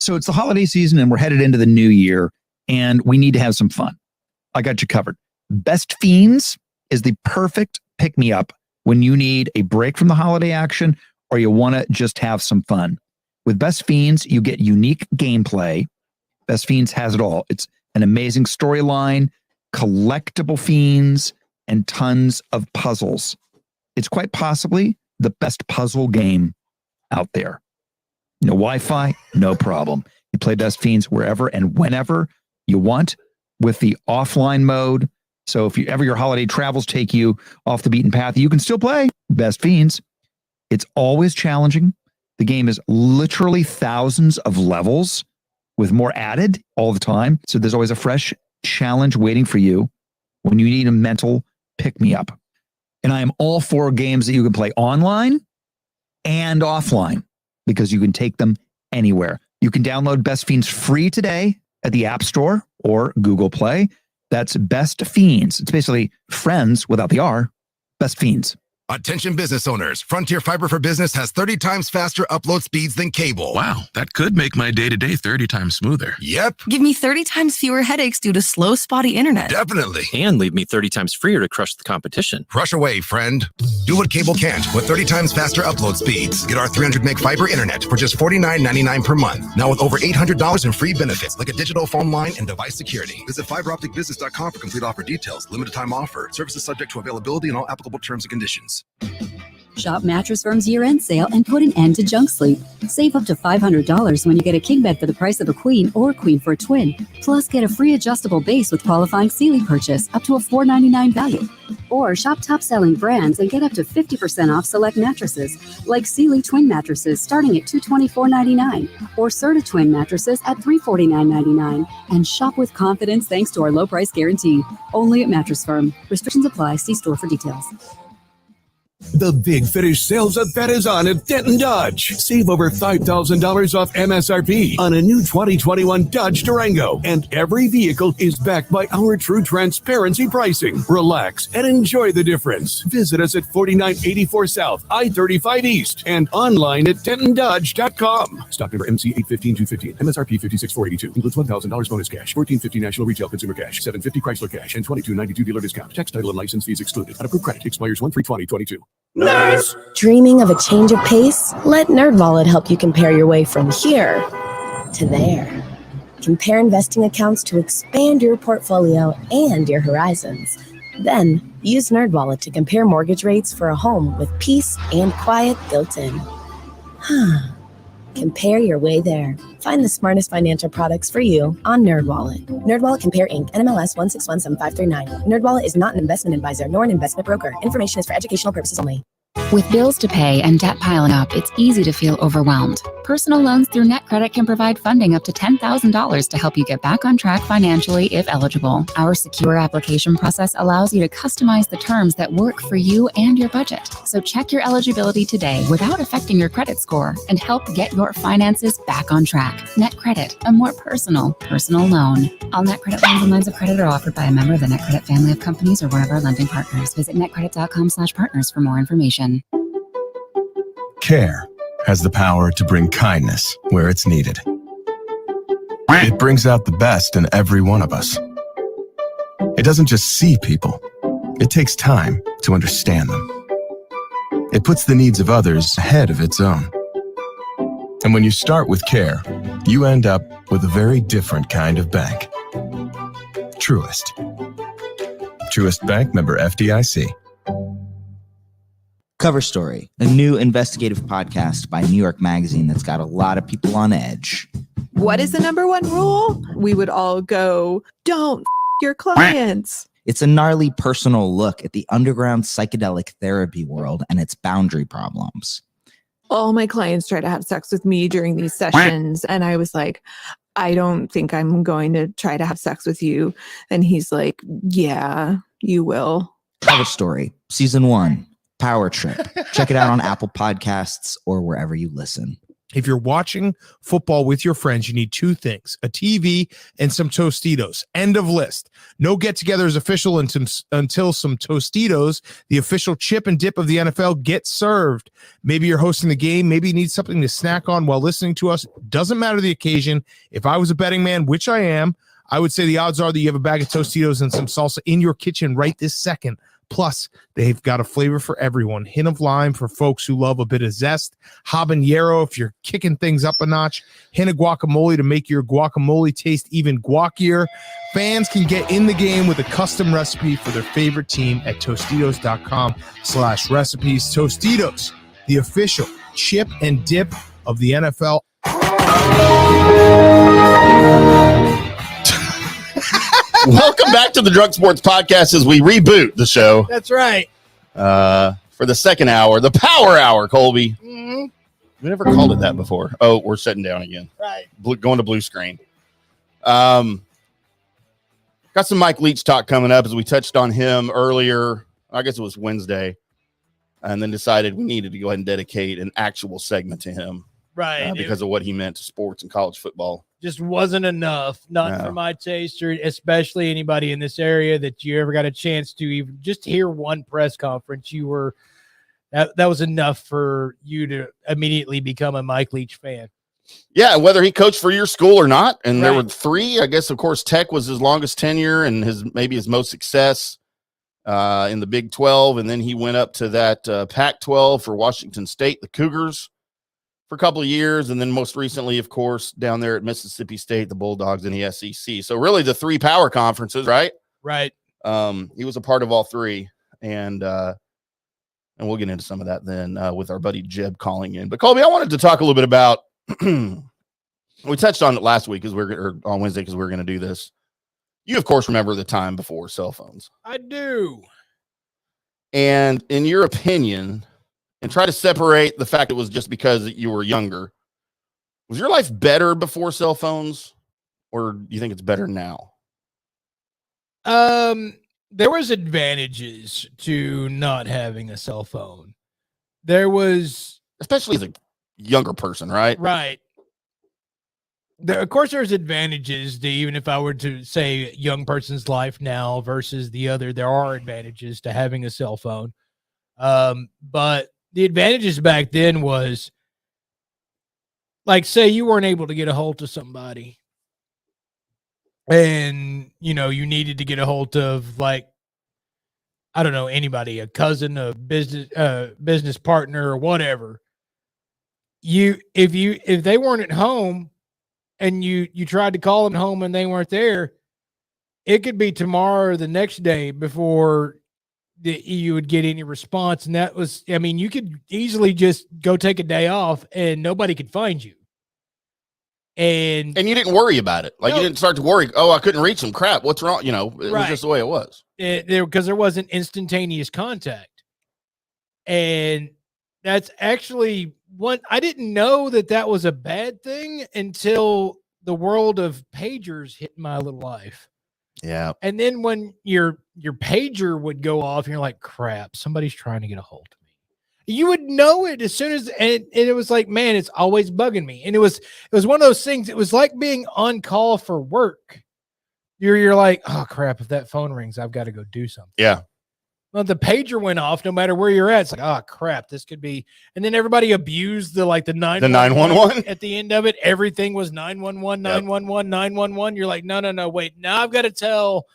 So it's the holiday season and we're headed into the new year and we need to have some fun. I got you covered. Best Fiends is the perfect pick-me-up when you need a break from the holiday action or you want to just have some fun. With Best Fiends, you get unique gameplay. Best Fiends has it all. It's an amazing storyline, collectible fiends, and tons of puzzles. It's quite possibly the best puzzle game out there. No Wi-Fi, no problem. You play Best Fiends wherever and whenever you want with the offline mode, So if ever your holiday travels take you off the beaten path, you can still play Best Fiends. It's always challenging. The game is literally thousands of levels with more added all the time. So there's always a fresh challenge waiting for you when you need a mental pick-me-up. And I am all for games that you can play online and offline because you can take them anywhere. You can download Best Fiends free today at the App Store or Google Play. That's Best Fiends. It's basically friends without the R. Best Fiends. Attention business owners. Frontier Fiber for Business has 30 times faster upload speeds than cable. Wow, that could make my day-to-day 30 times smoother. Yep. Give me 30 times fewer headaches due to slow, spotty internet. Definitely. And leave me 30 times freer to crush the competition. Rush away, friend. Do what cable can't with 30 times faster upload speeds. Get our 300 meg fiber internet for just $49.99 per month. Now with over $800 in free benefits like a digital phone line and device security. Visit fiberopticbusiness.com for complete offer details. Limited time offer. Services subject to availability and all applicable terms and conditions. Shop Mattress Firm's year-end sale and put an end to junk sleep. Save up to $500 when you get a king bed for the price of a queen or queen for a twin. Plus, get a free adjustable base with qualifying Sealy purchase up to a $4.99 value. Or shop top-selling brands and get up to 50% off select mattresses, like Sealy twin mattresses starting at $224.99 or Serta twin mattresses at $349.99. And shop with confidence thanks to our low price guarantee. Only at Mattress Firm. Restrictions apply. See store for details. The Big Finish sales event is on at Denton Dodge. Save over $5,000 off MSRP on a new 2021 Dodge Durango. And every vehicle is backed by our true transparency pricing. Relax and enjoy the difference. Visit us at 4984 South, I-35 East, and online at DentonDodge.com. Stock number MC 815215. MSRP $56,482. Includes $1,000 bonus cash, $1,450 national retail consumer cash, $750 Chrysler cash, and $22.92 dealer discount. Tax, title, and license fees excluded. Unapproved credit expires 1/3/2022. Nerds! Dreaming of a change of pace? Let NerdWallet help you compare your way from here to there. Compare investing accounts to expand your portfolio and your horizons. Then, use NerdWallet to compare mortgage rates for a home with peace and quiet built in. Compare your way there. Find the smartest financial products for you on NerdWallet. NerdWallet Compare Inc. NMLS 1617539. NerdWallet is not an investment advisor nor an investment broker. Information is for educational purposes only. With bills to pay and debt piling up, it's easy to feel overwhelmed. Personal loans through NetCredit can provide funding up to $10,000 to help you get back on track financially if eligible. Our secure application process allows you to customize the terms that work for you and your budget. So check your eligibility today without affecting your credit score and help get your finances back on track. NetCredit, a more personal loan. All NetCredit loans and lines of credit are offered by a member of the NetCredit family of companies or one of our lending partners. Visit netcredit.com/partners for more information. Care has the power to bring kindness where it's needed. It brings out the best in every one of us. It doesn't just see people. It takes time to understand them. It puts the needs of others ahead of its own. And when you start with care, you end up with a very different kind of bank. Truist. Truist Bank, member FDIC. Cover Story, a new investigative podcast by New York Magazine that's got a lot of people on edge. What is the number one rule? We would all go, don't your clients. It's a gnarly personal look at the underground psychedelic therapy world and its boundary problems. All my clients try to have sex with me during these sessions. And I was like, I don't think I'm going to try to have sex with you. And he's like, yeah, you will. Cover Story, Season 1. Power Trip. Check it out on Apple Podcasts or wherever you listen. If you're watching football with your friends, you need two things: a TV and some Tostitos. End of list. No get-together is official until some Tostitos, the official chip and dip of the NFL, get served. Maybe you're hosting the game. Maybe you need something to snack on while listening to us. Doesn't matter the occasion. If I was a betting man, which I am, I would say the odds are that you have a bag of Tostitos and some salsa in your kitchen right this second. Plus, they've got a flavor for everyone. Hint of lime for folks who love a bit of zest. Habanero if you're kicking things up a notch. Hint of guacamole to make your guacamole taste even guacier. Fans can get in the game with a custom recipe for their favorite team at Tostitos.com/recipes. Tostitos, the official chip and dip of the NFL. Welcome back to the Drunk Sports Podcast as we reboot the show. That's right. For the second hour, the Power Hour, Colby. Mm-hmm. We never called it that before. Oh, we're shutting down again. Right. Going to blue screen. Got some Mike Leach talk coming up as we touched on him earlier. I guess it was Wednesday. And then decided we needed to go ahead and dedicate an actual segment to him. Right. Because of what he meant to sports and college football. Just wasn't enough. Not for my taste, or especially anybody in this area that you ever got a chance to even just hear one press conference. You were that was enough for you to immediately become a Mike Leach fan. Yeah, whether he coached for your school or not. And there were three. I guess, of course, Tech was his longest tenure and maybe his most success in the Big 12. And then he went up to that Pac-12 for Washington State, the Cougars, for a couple of years. And then most recently, of course, down there at Mississippi State, the Bulldogs in the SEC. So really the three power conferences, right? Right. He was a part of all three. And we'll get into some of that then with our buddy Jeb calling in. But Colby, I wanted to talk a little bit about, we touched on it last week or on Wednesday because we were going to do this. You, of course, remember the time before cell phones. I do. And in your opinion, and try to separate the fact it was just because you were younger, was your life better before cell phones, or do you think it's better now? There was advantages to not having a cell phone. There was, especially as a younger person, right? Right. Of course, there's advantages to, even if I were to say young person's life now versus the other, there are advantages to having a cell phone. But the advantages back then was, like, say you weren't able to get a hold of somebody and, you needed to get a hold of, like, I don't know, anybody, a cousin, a business partner or whatever. If they weren't at home, and you tried to call them home and they weren't there, it could be tomorrow or the next day before you would get any response. And that was, you could easily just go take a day off and nobody could find you. And you didn't worry about it. Like, you didn't start to worry, oh, I couldn't reach them. Crap, what's wrong? It was just the way it was. Because there wasn't instantaneous contact. And that's actually I didn't know that was a bad thing until the world of pagers hit my little life. Yeah. And then when your pager would go off and you're like, crap, somebody's trying to get a hold of me. You would know it as soon as, and it was like, man, it's always bugging me. And it was one of those things. It was like being on call for work. You're like, oh crap, if that phone rings, I've got to go do something. Yeah. Well, the pager went off no matter where you're at. It's like, oh crap, this could be. And then everybody abused the 911 at the end of it. Everything was 911, 911, 911. You're like, no, wait. Now I've got to tell,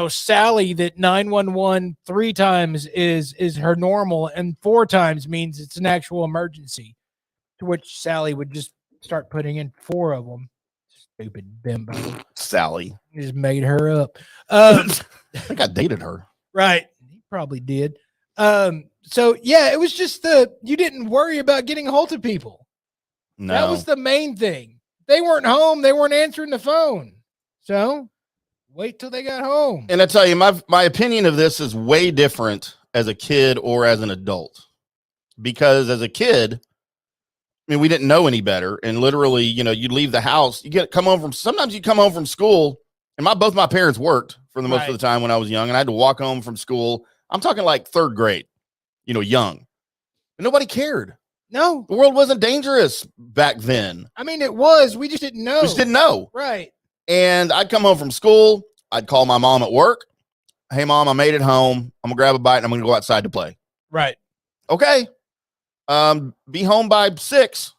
Sally that 911 3 times is her normal and 4 times means it's an actual emergency. To which Sally would just start putting in 4 of them. Stupid bimbo. Sally. You just made her up. I think I dated her. Right. Probably did. So yeah, it was just you didn't worry about getting a hold of people. No. That was the main thing. They weren't home. They weren't answering the phone. So wait till they got home. And I tell you, my opinion of this is way different as a kid or as an adult, because as a kid, we didn't know any better. And literally, you'd leave the house, sometimes you come home from school, and both my parents worked for the most of the time when I was young, and I had to walk home from school. I'm talking like 3rd grade, young. And nobody cared. No. The world wasn't dangerous back then. It was. We just didn't know. Right. And I'd come home from school. I'd call my mom at work. Hey, Mom, I made it home. I'm going to grab a bite, and I'm going to go outside to play. Right. Okay. Be home by 6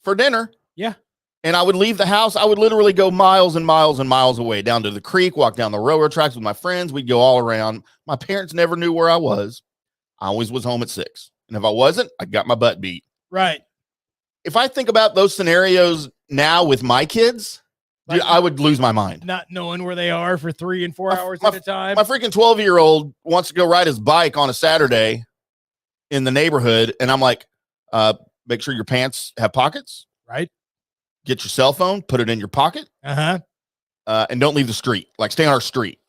for dinner. Yeah. And I would leave the house. I would literally go miles and miles and miles away, down to the creek, walk down the railroad tracks with my friends. We'd go all around. My parents never knew where I was. I always was home at 6. And if I wasn't, I got my butt beat. Right. If I think about those scenarios now with my kids, dude, I would lose my mind. Not knowing where they are for 3 and 4 hours at a time. My freaking 12-year-old wants to go ride his bike on a Saturday in the neighborhood. And I'm like, make sure your pants have pockets. Right. Get your cell phone, put it in your pocket. Uh-huh. and don't leave the street. Like, stay on our street.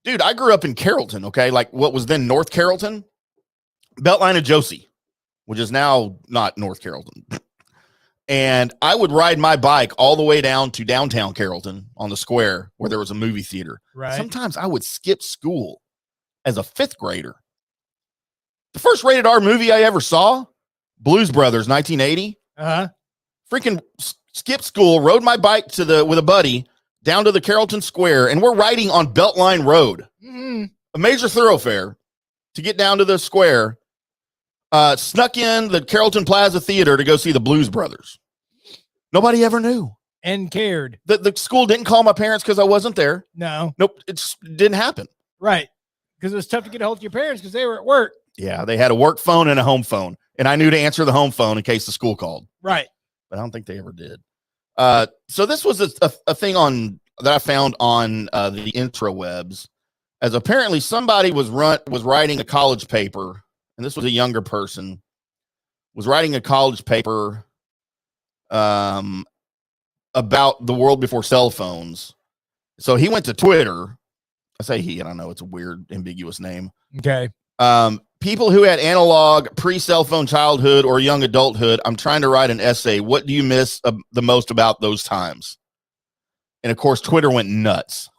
Dude, I grew up in Carrollton, okay? Like, what was then North Carrollton? Beltline of Josie, which is now not North Carrollton. And I would ride my bike all the way down to downtown Carrollton on the square where there was a movie theater. Right. Sometimes I would skip school as a 5th grader. The first rated R movie I ever saw, Blues Brothers, 1980. Freaking skipped school, rode my bike with a buddy down to the Carrollton Square, and we're riding on Beltline Road, a major thoroughfare, to get down to the square. Snuck in the Carrollton Plaza Theater to go see the Blues Brothers. Nobody ever knew and cared. The school didn't call my parents because I wasn't there. No. Nope, it just didn't happen. Right. Because it was tough to get a hold of your parents because they were at work. Yeah, they had a work phone and a home phone, and I knew to answer the home phone in case the school called. Right. But I don't think they ever did. So this was a thing that I found on the intrawebs, as apparently somebody was writing a college paper, and this was a younger person, was writing a college paper about the world before cell phones. So he went to Twitter. I say he, and I know it's a weird, ambiguous name. Okay. People who had analog pre-cell phone childhood or young adulthood, I'm trying to write an essay. What do you miss the most about those times? And of course, Twitter went nuts.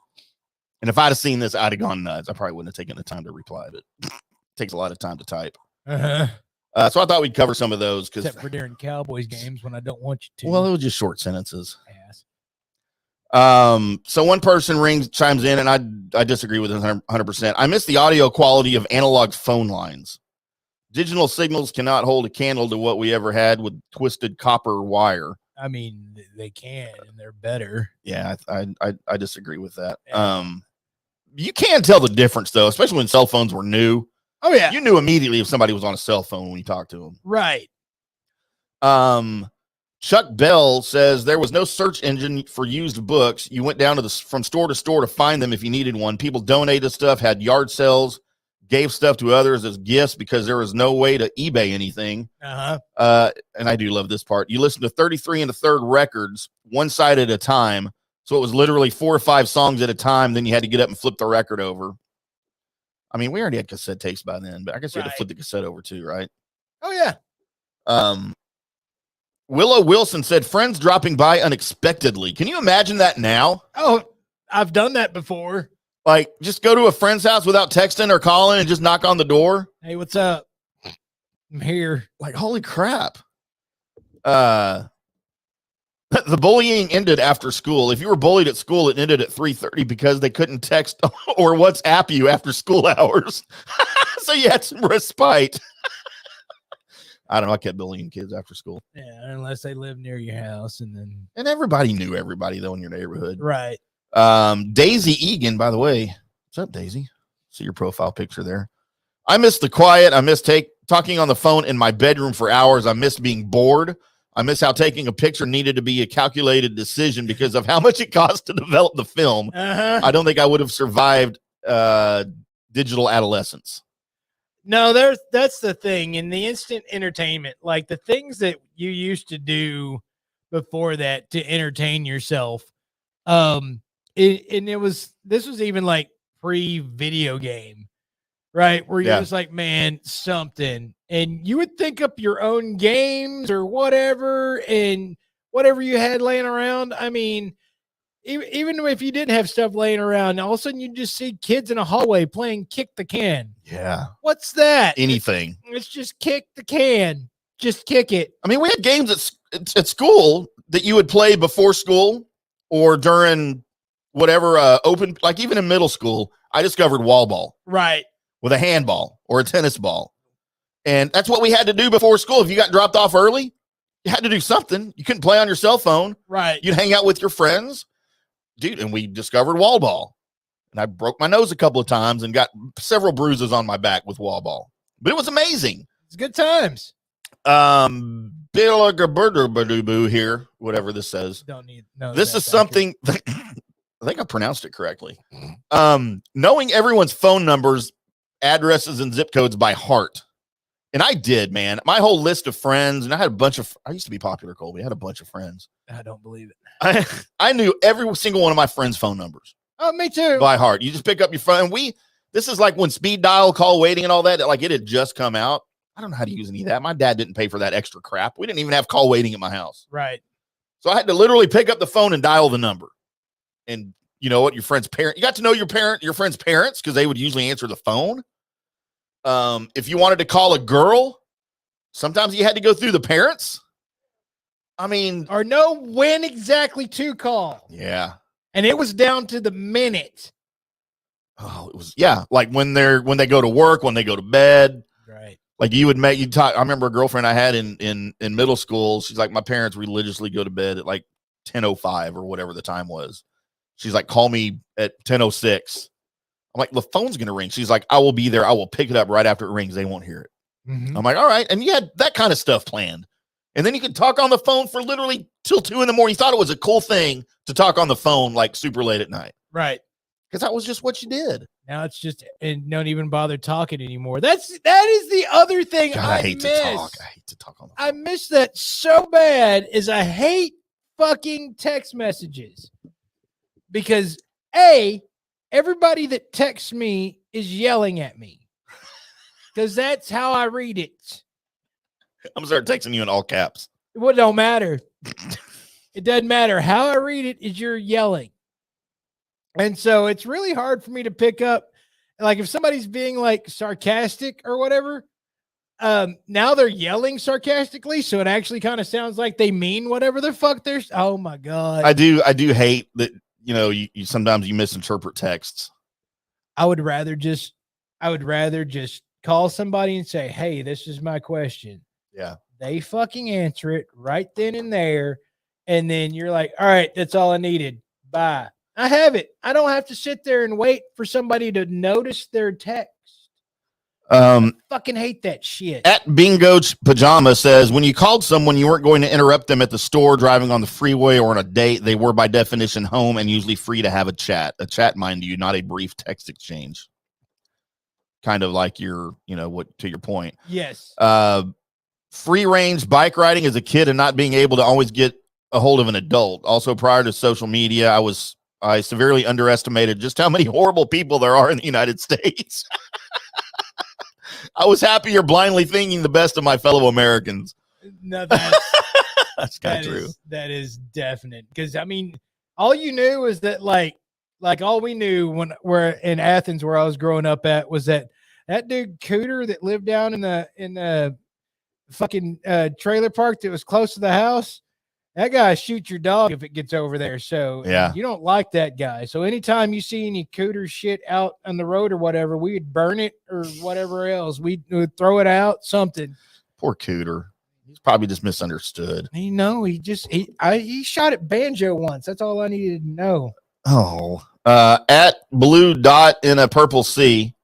And if I'd have seen this, I'd have gone nuts. I probably wouldn't have taken the time to reply, but it takes a lot of time to type. Uh-huh. So I thought we'd cover some of those. Except for during Cowboys games when I don't want you to. Well, it was just short sentences. So one person chimes in, and I disagree with him 100%. I miss the audio quality of analog phone lines. Digital signals cannot hold a candle to what we ever had with twisted copper wire. I mean, they can, and they're better. Yeah, I disagree with that. You can tell the difference, though, especially when cell phones were new. Oh, yeah. You knew immediately if somebody was on a cell phone when you talked to them. Right. Chuck Bell says there was no search engine for used books. You went down from store to store to find them if you needed one. People donated stuff, had yard sales, gave stuff to others as gifts because there was no way to eBay anything. Uh-huh. And I do love this part. You listen to 33 1/3 records, one side at a time. So it was literally 4 or 5 songs at a time. Then you had to get up and flip the record over. I mean, we already had cassette tapes by then, but I guess you had to flip the cassette over too, right? Oh, yeah. Willow Wilson said, friends dropping by unexpectedly. Can you imagine that now? Oh, I've done that before. Like, just go to a friend's house without texting or calling and just knock on the door. Hey, what's up? I'm here. Like, holy crap. The bullying ended after school. If you were bullied at school, it ended at 3:30 because they couldn't text or WhatsApp you after school hours. So you had some respite. I don't know. I kept bullying kids after school. Yeah, unless they live near your house, and everybody knew everybody though in your neighborhood. Right. Daisy Egan, by the way. What's up, Daisy? See your profile picture there. I miss the quiet. I miss talking on the phone in my bedroom for hours. I miss being bored. I miss how taking a picture needed to be a calculated decision because of how much it cost to develop the film. Uh-huh. I don't think I would have survived digital adolescence. No, that's the thing. In the instant entertainment, like the things that you used to do before that to entertain yourself. This was even like pre-video game, right? Where you're just like, man, something. And you would think up your own games or whatever, and whatever you had laying around. I mean, even if you didn't have stuff laying around, all of a sudden you just see kids in a hallway playing kick the can. Yeah. What's that? Anything. It's just kick the can. Just kick it. I mean, we had games at school that you would play before school or during whatever open, like even in middle school, I discovered wall ball. Right. With a handball or a tennis ball. And that's what we had to do before school. If you got dropped off early, you had to do something. You couldn't play on your cell phone. Right. You'd hang out with your friends. Dude, and we discovered wall ball. And I broke my nose a couple of times and got several bruises on my back with wall ball. But it was amazing. It's good times. Bill here, whatever this says. Don't need no. This is something that, I think I pronounced it correctly. Knowing everyone's phone numbers, addresses, and zip codes by heart. And I did, man. My whole list of friends, and I used to be popular, Colby. I had a bunch of friends. I don't believe it. I knew every single one of my friends' phone numbers. Oh, me too. By heart. You just pick up your phone. And this is like when speed dial, call waiting, and all that. Like it had just come out. I don't know how to use any of that. My dad didn't pay for that extra crap. We didn't even have call waiting at my house. Right. So I had to literally pick up the phone and dial the number. And you know what? Your friend's parent. You got to know your friend's parents because they would usually answer the phone. If you wanted to call a girl, sometimes you had to go through the parents. I mean, or know when exactly to call. Yeah. And it was down to the minute. Oh, it was, yeah. Like when they go to work, when they go to bed. Right. Like you talk. I remember a girlfriend I had in middle school. She's like, my parents religiously go to bed at like 10:05 or whatever the time was. She's like, call me at 10:06. I'm like, the phone's going to ring. She's like, I will be there. I will pick it up right after it rings. They won't hear it. Mm-hmm. I'm like, all right. And you had that kind of stuff planned. And then you could talk on the phone for literally till 2 a.m. You thought it was a cool thing to talk on the phone like super late at night. Right. Because that was just what you did. Now it's just, and don't even bother talking anymore. That is the other thing God, I hate miss. to talk. I hate to talk on the phone. I miss that so bad is I hate fucking text messages. Because everybody that texts me is yelling at me. Because that's how I read it. I'm going to start texting you in all caps. Well, it don't matter. It doesn't matter. How I read it is you're yelling. And so it's really hard for me to pick up. Like if somebody's being like sarcastic or whatever, now they're yelling sarcastically. So it actually kind of sounds like they mean whatever the fuck they're. Oh my God. I do hate that, you sometimes you misinterpret texts. I would rather just call somebody and say, hey, this is my question. Yeah. They fucking answer it right then and there. And then you're like, all right, that's all I needed. Bye. I have it. I don't have to sit there and wait for somebody to notice their text. I fucking hate that shit. At Bingo Pajama says, when you called someone, you weren't going to interrupt them at the store, driving on the freeway, or on a date. They were by definition home and usually free to have a chat. A chat, mind you, not a brief text exchange. Kind of like to your point. Yes. Free range bike riding as a kid and not being able to always get a hold of an adult. Also, prior to social media, I severely underestimated just how many horrible people there are in the United States. I was happy you're blindly thinking the best of my fellow Americans. No, that's kind of true. That is definite. Because I mean, all you knew is that like all we knew when we're in Athens, where I was growing up at, was that dude Cooter that lived down in the fucking trailer park that was close to the house. That guy shoots your dog if it gets over there. So yeah, you don't like that guy. So anytime you see any Cooter shit out on the road or whatever, we would burn it or whatever else. We would throw it out, something. Poor Cooter. He's probably just misunderstood. He shot at Banjo once. That's all I needed to know. Oh, at Blue Dot in a Purple Sea.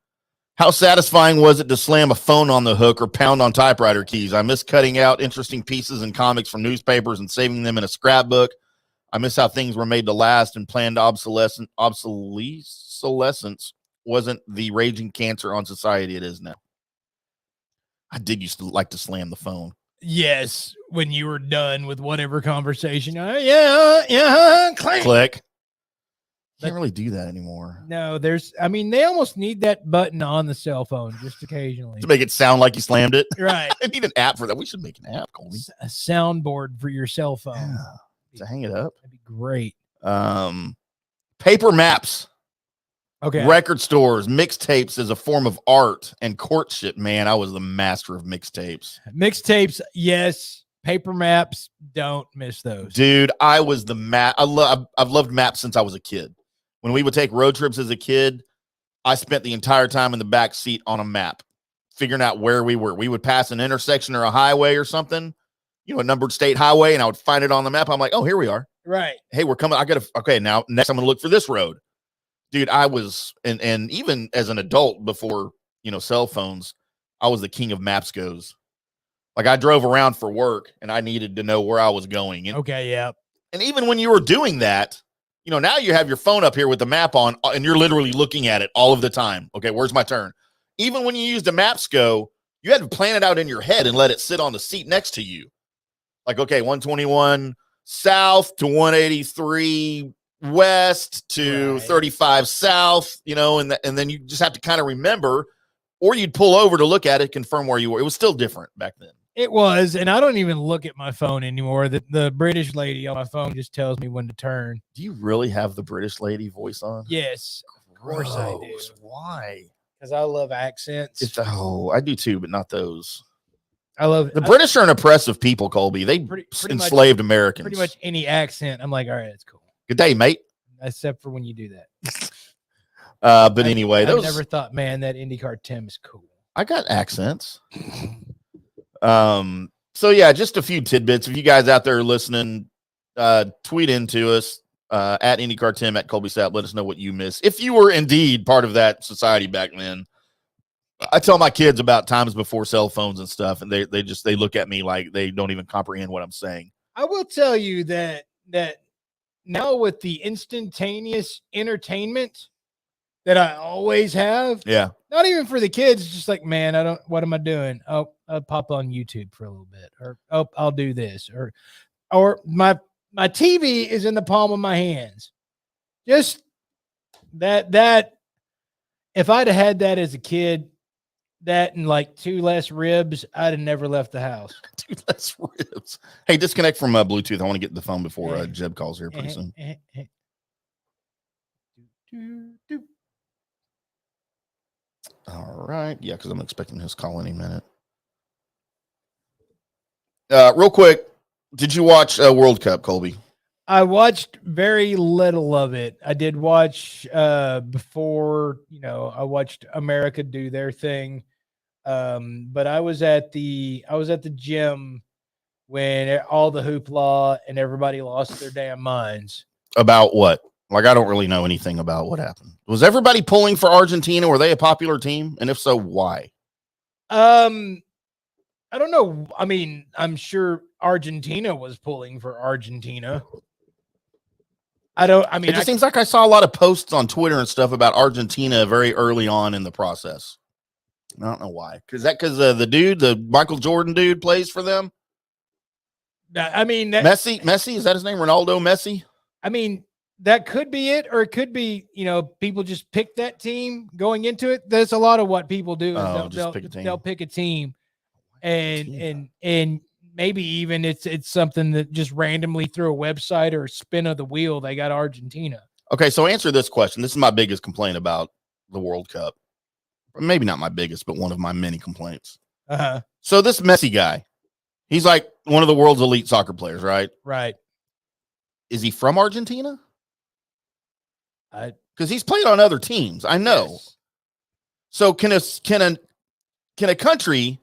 How satisfying was it to slam a phone on the hook or pound on typewriter keys? I miss cutting out interesting pieces and comics from newspapers and saving them in a scrapbook. I miss how things were made to last, and planned obsolescence wasn't the raging cancer on society it is now. I did used to like to slam the phone. Yes, when you were done with whatever conversation. Yeah, click. Can't really do that anymore. No, they almost need that button on the cell phone just occasionally to make it sound like you slammed it. Right. I need an app for that. We should make an app, Colby. A soundboard for your cell phone. Yeah. To hang it up. That'd be great. Paper maps. Okay. Record stores, mixtapes as a form of art, and courtship. Man, I was the master of mixtapes. Mixtapes, yes. Paper maps, don't miss those. Dude, I was the map. I've loved maps since I was a kid. When we would take road trips as a kid, I spent the entire time in the back seat on a map, figuring out where we were. We would pass an intersection or a highway or something, a numbered state highway, and I would find it on the map. I'm like, oh, here we are. Right. Hey, we're coming. Okay, now next I'm going to look for this road. Dude, I was, and even as an adult before, cell phones, I was the king of maps goes. Like I drove around for work and I needed to know where I was going. Okay, yeah. And even when you were doing that, now you have your phone up here with the map on and you're literally looking at it all of the time. Okay, where's my turn? Even when you used a Maps Go, You had to plan it out in your head and let it sit on the seat next to you. Like, okay, 121 south to 183 west to 35 south, and then you just have to kind of remember, or you'd pull over to look at it, confirm where you were. It was still different back then. It was, and I don't even look at my phone anymore. The British lady on my phone just tells me when to turn. Do you really have the British lady voice on? Yes, of course I do. Why? Because I love accents. I do too, but not those. I love the British are an oppressive people, Colby. They pretty enslaved much, Americans. Pretty much any accent, I'm like, all right, that's cool. Good day, mate. Except for when you do that. But anyway, I never thought, man, that IndyCar Tim is cool. I got accents. So yeah, just a few tidbits. If you guys out there listening, tweet into us at IndyCar Tim, at Colby Sapp. Let us know what you miss. If you were indeed part of that society back then. I tell my kids about times before cell phones and stuff, and they look at me like they don't even comprehend what I'm saying. I will tell you that now with the instantaneous entertainment that I always have, yeah, not even for the kids, just like, man, what am I doing? Oh, I'll pop on YouTube for a little bit, or I'll do this, or my TV is in the palm of my hands. Just that if I'd have had that as a kid, that and like 2 less ribs, I'd have never left the house. 2 less ribs. Hey, disconnect from Bluetooth. I want to get the phone before Jeb calls here pretty soon. All right. Yeah, because I'm expecting his call any minute. Real quick, did you watch World Cup, Colby? I watched very little of it. I did watch before, I watched America do their thing. But I was at the gym when all the hoopla and everybody lost their damn minds. About what? Like, I don't really know anything about what happened. Was everybody pulling for Argentina? Were they a popular team? And if so, why? I don't know. I mean, I'm sure Argentina was pulling for Argentina. It just seems like I saw a lot of posts on Twitter and stuff about Argentina very early on in the process. I don't know why. The Michael Jordan dude plays for them? I mean, Messi, is that his name? Ronaldo Messi? I mean, that could be it, or it could be, people just pick that team going into it. That's a lot of what people do. Is they'll pick a team. They'll pick a team, and maybe even it's something that just randomly through a website or a spin of the wheel, they got Argentina. Okay, so answer this question. This is my biggest complaint about the World Cup. Maybe not my biggest, but one of my many complaints. Uh-huh. So this Messi guy, he's like one of the world's elite soccer players, right? Right. Is he from Argentina? Because he's played on other teams. I know. Yes. So can a country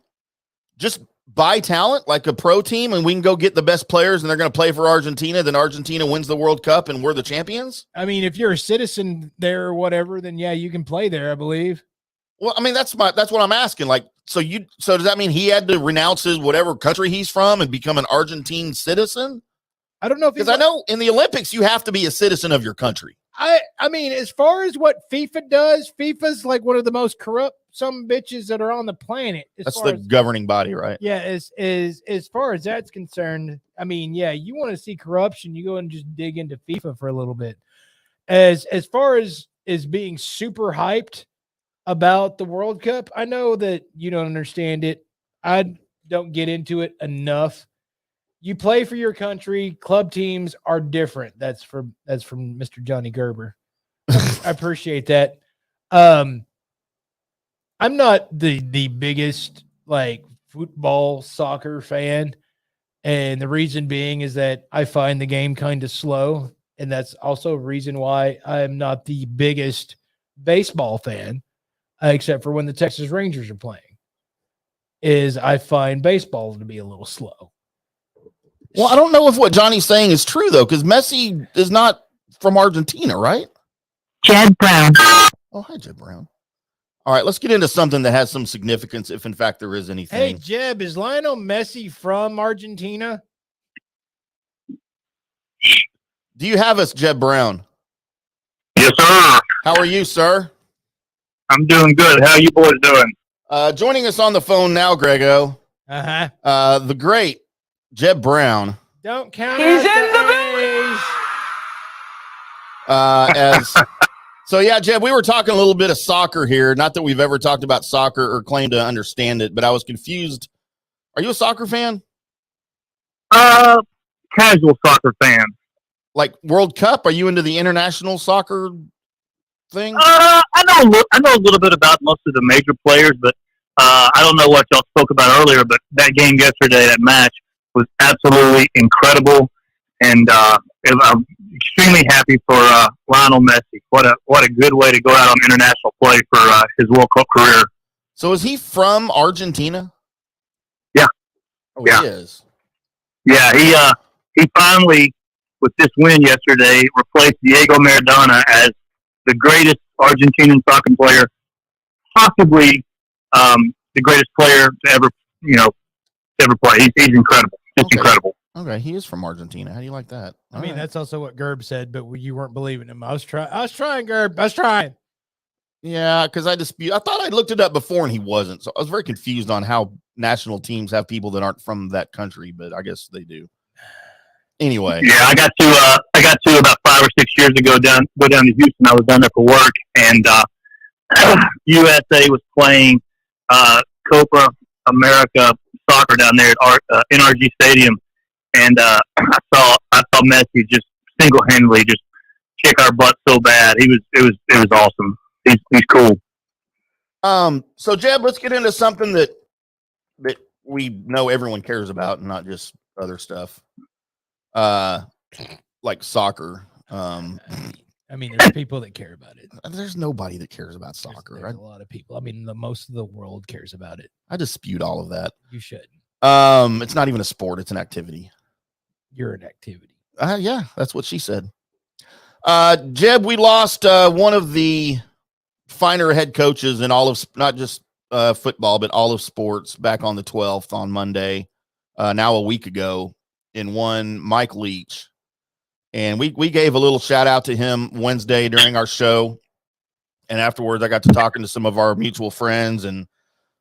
just buy talent like a pro team and we can go get the best players and they're going to play for Argentina, then Argentina wins the World Cup and we're the champions? I mean, if you're a citizen there or whatever, then yeah, you can play there, I believe. Well, I mean, that's what I'm asking. Like, so does that mean he had to renounce his whatever country he's from and become an Argentine citizen? I don't know because I know in the Olympics you have to be a citizen of your country. I mean, as far as what FIFA does, FIFA's like one of the most corrupt some bitches that are on the planet. That's the governing body, right? Yeah, as far as that's concerned, I mean, yeah, you want to see corruption, you go and just dig into FIFA for a little bit. As far as being super hyped about the World Cup, I know that you don't understand it. I don't get into it enough. You play for your country. Club teams are different. That's from Mr. Johnny Gerber. I appreciate that. I'm not the biggest like football soccer fan, and the reason being is that I find the game kind of slow, and that's also a reason why I'm not the biggest baseball fan, except for when the Texas Rangers are playing. Is I find baseball to be a little slow. Well, I don't know if what Johnny's saying is true, though, because Messi is not from Argentina, right? Jed Brown. Oh, hi, Jed Brown. All right, let's get into something that has some significance, if in fact there is anything. Hey, Jeb, is Lionel Messi from Argentina? Do you have us, Jed Brown? Yes, sir. How are you, sir? I'm doing good. How you boys doing? Joining us on the phone now, Grego. The great Jeb Brown. Don't count. He's out in the So yeah, Jeb, we were talking a little bit of soccer here. Not that we've ever talked about soccer or claimed to understand it, but I was confused. Are you a soccer fan? Casual soccer fan. Like World Cup? Are you into the international soccer thing? I know a little bit about most of the major players, but I don't know what y'all spoke about earlier. But that game yesterday, that match, was absolutely incredible, and I'm extremely happy for Lionel Messi. What a good way to go out on international play for his World Cup career. So is he from Argentina? Yeah. Oh, yeah. He is. Yeah, he finally, with this win yesterday, replaced Diego Maradona as the greatest Argentinian soccer player, possibly the greatest player to ever play. He's incredible. Just incredible. Okay, he is from Argentina. How do you like that? I mean, that's also what Gerb said, but you weren't believing him. I was trying, Gerb. I was trying. Yeah, because I thought I looked it up before and he wasn't. So I was very confused on how national teams have people that aren't from that country, but I guess they do. Anyway. Yeah, I got to about 5 or 6 years ago go down to Houston. I was down there for work, and USA was playing Copa America soccer down there at NRG Stadium, and I saw Messi just single-handedly just kick our butt so bad. It was awesome. He's cool. So Jeb, let's get into something that we know everyone cares about, and not just other stuff. Like soccer. I mean, there's people that care about it. There's nobody that cares about soccer. There's a lot of people. I mean, most of the world cares about it. I dispute all of that. You should. It's not even a sport. It's an activity. You're an activity. Yeah, that's what she said. Jeb, we lost one of the finer head coaches in all of, not just football, but all of sports back on the 12th on Monday, now a week ago, in one Mike Leach. And we gave a little shout out to him Wednesday during our show. And afterwards, I got to talking to some of our mutual friends, and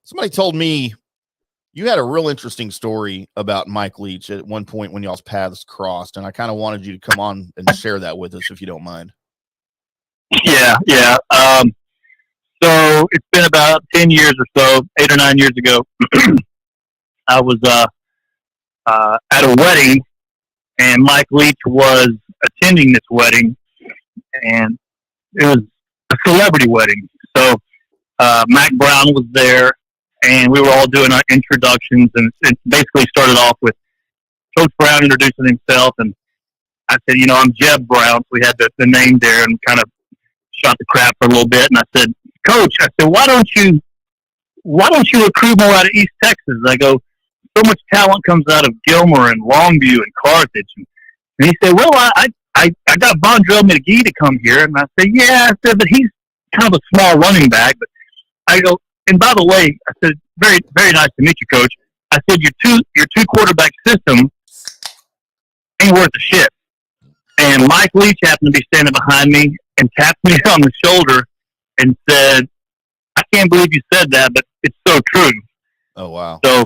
somebody told me you had a real interesting story about Mike Leach at one point when y'all's paths crossed. And I kind of wanted you to come on and share that with us, if you don't mind. Yeah. So it's been about 10 years or so, 8 or 9 years ago. I was at a wedding, and Mike Leach was attending this wedding, and it was a celebrity wedding. So Mac Brown was there, and we were all doing our introductions, and it basically started off with Coach Brown introducing himself, and I said, I'm Jeb Brown. So we had the name there and kind of shot the crap for a little bit, and I said, Coach, why don't you recruit more out of East Texas? I go, so much talent comes out of Gilmer and Longview and Carthage. And he said, well, I got Bondrell McGee to come here. And I said, yeah. I said, but he's kind of a small running back. But I go, and by the way, I said, very, very nice to meet you, Coach. I said, your two quarterback system ain't worth a shit. And Mike Leach happened to be standing behind me and tapped me on the shoulder and said, I can't believe you said that, but it's so true. Oh, wow. So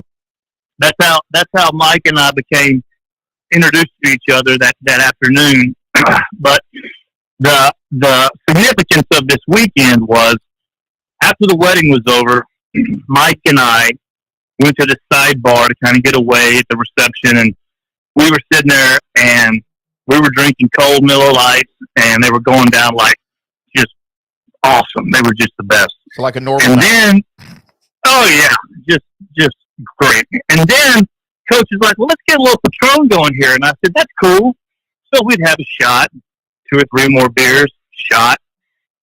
that's how Mike and I became introduced to each other that afternoon. But the significance of this weekend was, after the wedding was over, Mike and I went to the sidebar to kind of get away at the reception, and we were sitting there and we were drinking cold Miller Lights, and they were going down like just awesome. They were just the best. So like a normal. And then, oh yeah, just great. And then Coach is like, well, let's get a little Patron going here. And I said, that's cool. So we'd have a shot, 2 or 3 more beers, shot.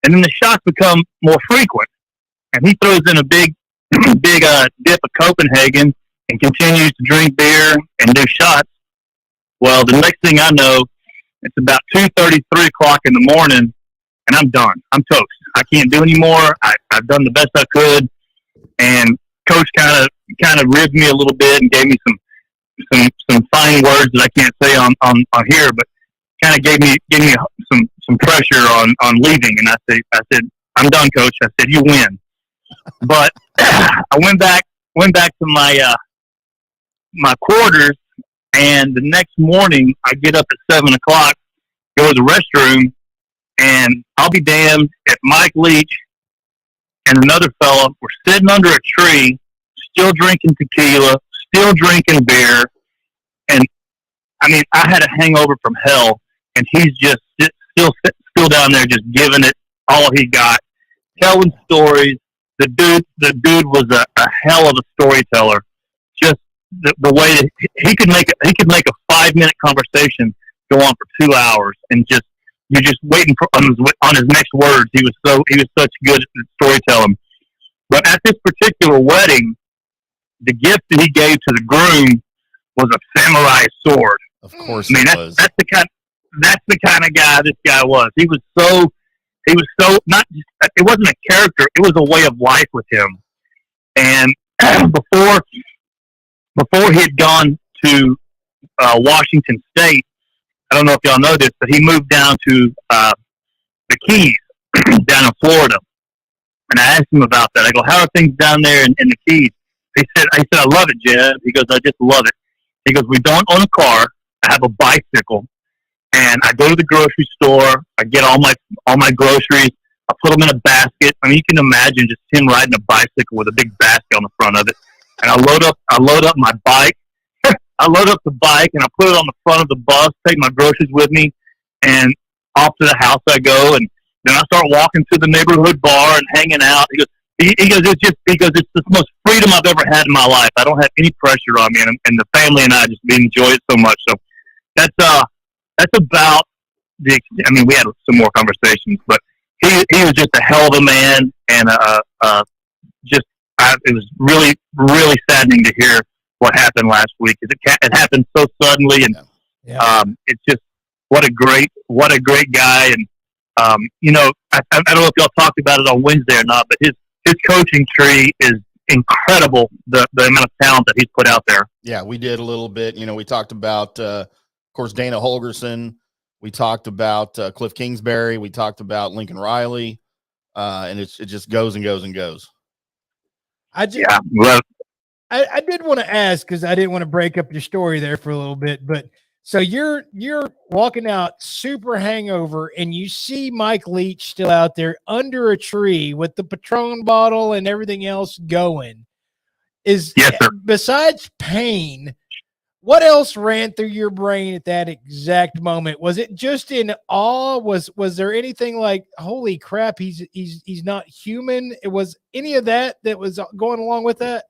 And then the shots become more frequent. And he throws in a big dip of Copenhagen and continues to drink beer and do shots. Well, the next thing I know, it's about 2:30, 3 o'clock in the morning, and I'm done. I'm toast. I can't do any more. I've done the best I could. And Coach kind of ribbed me a little bit and gave me some fine words that I can't say on here, but kind of gave me some pressure on leaving. And I said, I'm done, Coach. I said, you win. But I went back to my quarters, and the next morning I get up at 7:00, go to the restroom, and I'll be damned if Mike Leach and another fella were sitting under a tree, still drinking tequila, still drinking beer, and I mean, I had a hangover from hell, and he's just still down there, just giving it all he got, telling stories. The dude was a hell of a storyteller. Just the way that he could make a 5-minute conversation go on for 2 hours, and you're just waiting on his next words. He was such good at storytelling. But at this particular wedding, the gift that he gave to the groom was a samurai sword. Of course, that's the kind of guy this guy was. He was so not just, it wasn't a character, it was a way of life with him. And before he had gone to Washington State, I don't know if y'all know this, but he moved down to the Keys down in Florida. And I asked him about that. I go, how are things down there in the Keys? I said, I love it, Jed. He goes, I just love it. He goes, we don't own a car. I have a bicycle, and I go to the grocery store. I get all my groceries. I put them in a basket. I mean, you can imagine just him riding a bicycle with a big basket on the front of it. And I load up my bike. I load up the bike and I put it on the front of the bus. Take my groceries with me, and off to the house I go. And then I start walking to the neighborhood bar and hanging out. He goes, it's the most freedom I've ever had in my life. I don't have any pressure on me, and the family and I just enjoy it so much. So that's about the. I mean, we had some more conversations, but he was just a hell of a man, and it was really, really saddening to hear what happened last week. It happened so suddenly, and it's just what a great guy. And I don't know if y'all talked about it on Wednesday or not, but his coaching tree is incredible. The amount of talent that he's put out there. Yeah, we did a little bit. We talked about, of course, Dana Holgerson. We talked about Cliff Kingsbury. We talked about Lincoln Riley, and it just goes and goes and goes. I did want to ask, because I didn't want to break up your story there for a little bit, but so you're walking out super hangover, and you see Mike Leach still out there under a tree with the Patron bottle and everything else going. Yes, sir. Besides pain, what else ran through your brain at that exact moment? Was it just in awe? Was there anything like, holy crap, he's not human? It was any of that was going along with that?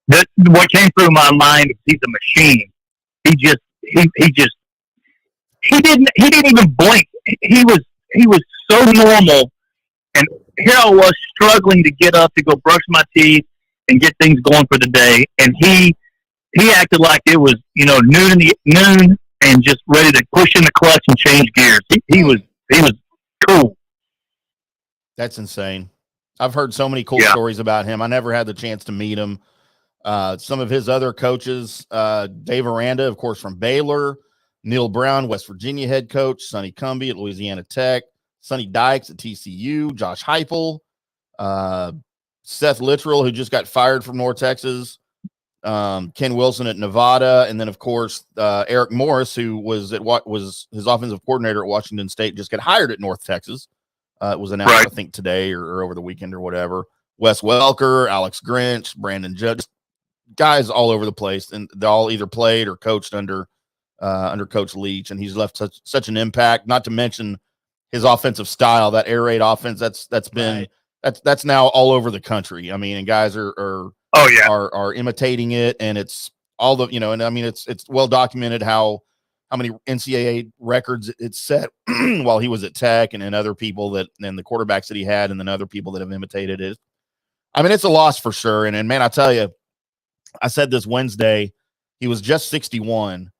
What came through my mind is he's a machine. He didn't even blink. He was so normal, and here I was struggling to get up to go brush my teeth and get things going for the day, and he acted like it was noon and just ready to push in the clutch and change gears. He was cool. That's insane. I've heard so many cool stories about him. I never had the chance to meet him. Some of his other coaches, Dave Aranda, of course, from Baylor, Neil Brown, West Virginia head coach, Sonny Cumbie at Louisiana Tech, Sonny Dykes at TCU, Josh Heupel, Seth Littrell, who just got fired from North Texas, Ken Wilson at Nevada, and then, of course, Eric Morris, who was his offensive coordinator at Washington State, just got hired at North Texas. It was announced, I think, today or over the weekend or whatever. Wes Welker, Alex Grinch, Brandon Judge, guys all over the place, and they all either played or coached under Coach Leach, and he's left such an impact. Not to mention his offensive style, that air raid offense. That's now all over the country. I mean, and guys are imitating it, and it's all the and I mean it's well documented how many NCAA records it set while he was at Tech, and other people and the quarterbacks that he had, and then other people that have imitated it. I mean, it's a loss for sure. And man, I tell you, I said this Wednesday, he was just 61.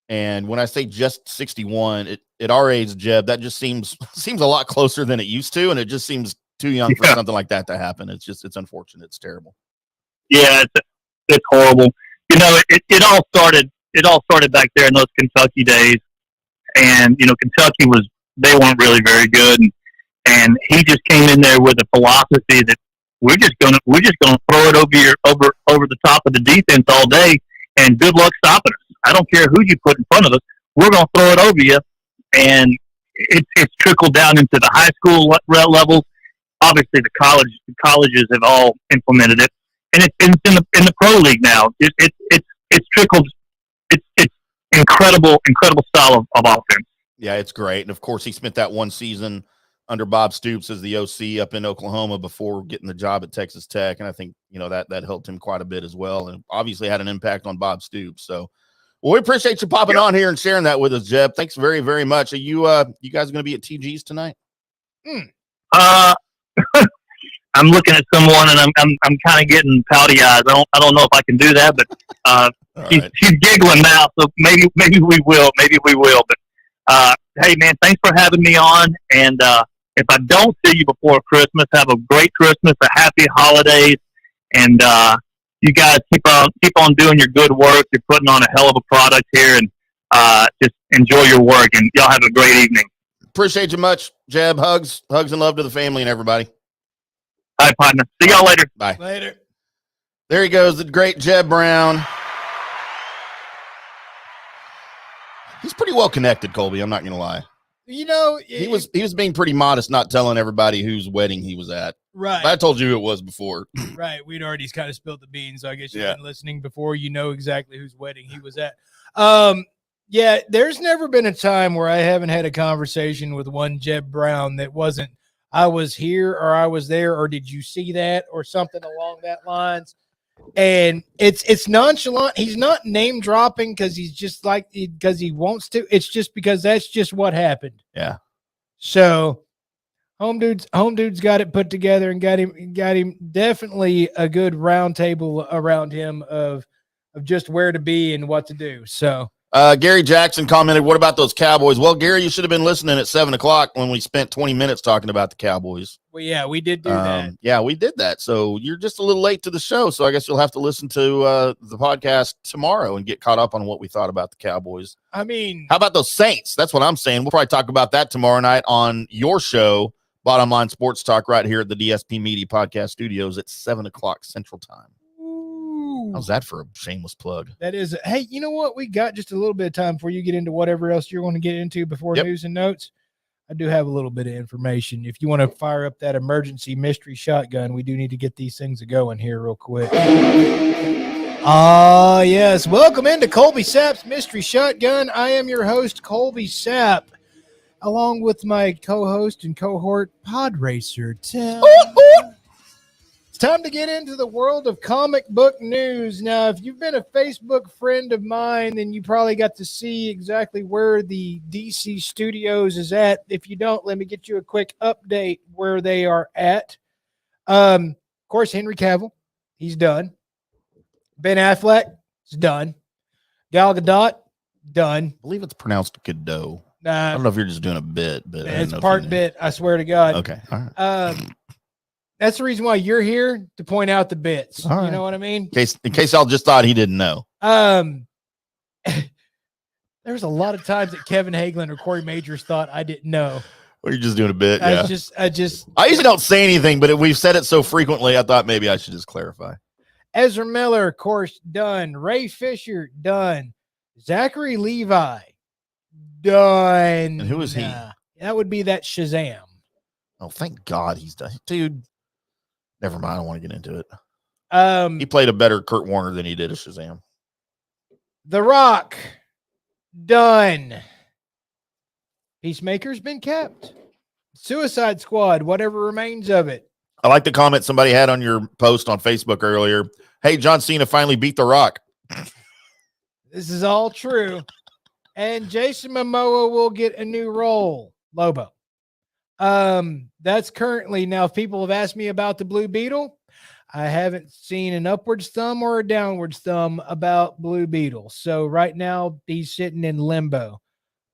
And when I say just 61, at our age, Jeb, that just seems a lot closer than it used to. And it just seems too young for something like that to happen. It's unfortunate. It's terrible. Yeah, it's horrible. It all started back there in those Kentucky days. And, Kentucky they weren't really very good. And he just came in there with a philosophy that we're just gonna throw it over the top of the defense all day, and good luck stopping us. I don't care who you put in front of us. We're gonna throw it over you, and it's trickled down into the high school levels. Obviously, the colleges have all implemented it, and it's in the pro league now. It's trickled. It's incredible style of offense. Yeah, it's great. And of course, he spent that one season under Bob Stoops as the OC up in Oklahoma before getting the job at Texas Tech. And I think, that helped him quite a bit as well. And obviously had an impact on Bob Stoops. So, well, we appreciate you popping on here and sharing that with us, Jeb. Thanks very, very much. Are you guys going to be at TG's tonight? I'm looking at someone and I'm kind of getting pouty eyes. I don't know if I can do that, but she's giggling now, so maybe we will. But hey, man, thanks for having me on. And if I don't see you before Christmas, have a great Christmas, a happy holidays, and you guys keep on doing your good work. You're putting on a hell of a product here, and just enjoy your work. And y'all have a great evening. Appreciate you much, Jeb. Hugs and love to the family and everybody. All right, partner. See y'all later. Bye. Later. There he goes, the great Jeb Brown. He's pretty well connected, Colby. I'm not going to lie. He was being pretty modest, not telling everybody whose wedding he was at. Right. I told you it was before. Right. We'd already kind of spilled the beans, so I guess you've been listening before. You know exactly whose wedding he was at. Yeah, there's never been a time where I haven't had a conversation with one Jeb Brown that wasn't, I was here or I was there or did you see that or something along that lines. And it's nonchalant. He's not name dropping because he's just because he wants to. It's just because that's just what happened. Yeah. So home dude's got it put together and got him definitely a good round table around him of just where to be and what to do. So Gary Jackson commented, what about those Cowboys? Well, Gary, you should have been listening at 7:00 when we spent 20 minutes talking about the Cowboys. Well, yeah, we did do that. Yeah, we did that. So you're just a little late to the show. So I guess you'll have to listen to the podcast tomorrow and get caught up on what we thought about the Cowboys. I mean, how about those Saints? That's what I'm saying. We'll probably talk about that tomorrow night on your show, Bottom Line Sports Talk, right here at the DSP Media Podcast Studios at 7:00 Central Time. How's that for a shameless plug? That is. Hey, you know what? We got just a little bit of time before you get into whatever else you're going to get into before news and notes. I do have a little bit of information. If you want to fire up that emergency mystery shotgun, we do need to get these things going here real quick. Yes. Welcome into Colby Sapp's Mystery Shotgun. I am your host, Colby Sapp, along with my co-host and cohort, Pod Racer Tim. It's time to get into the world of comic book news. Now, if you've been a Facebook friend of mine, then you probably got to see exactly where the DC Studios is at. If you don't, let me get you a quick update where they are at. Of course, Henry Cavill, he's done. Ben Affleck is done. Gal Gadot, done. I believe it's pronounced Godot. I don't know if you're just doing a bit, but it's part bit. I swear to God. Okay. All right. That's the reason why you're here, to point out the bits. All right. You know what I mean? In case y'all just thought he didn't know. There's a lot of times that Kevin Hagelin or Corey Majors thought I didn't know. Well, you're just doing a bit. I I usually don't say anything, but if we've said it so frequently, I thought maybe I should just clarify. Ezra Miller, of course, done. Ray Fisher, done. Zachary Levi, done. And who is he? That would be that Shazam. Oh, thank God he's done. Dude, never mind. I don't want to get into it. He played a better Kurt Warner than he did as Shazam. The Rock, done. Peacemaker's been kept. Suicide Squad, whatever remains of it. I like the comment somebody had on your post on Facebook earlier. Hey, John Cena finally beat The Rock. This is all true. And Jason Momoa will get a new role, Lobo. That's currently, now if people have asked me about the Blue Beetle, I haven't seen an upwards thumb or a downwards thumb about Blue Beetle. So right now he's sitting in limbo.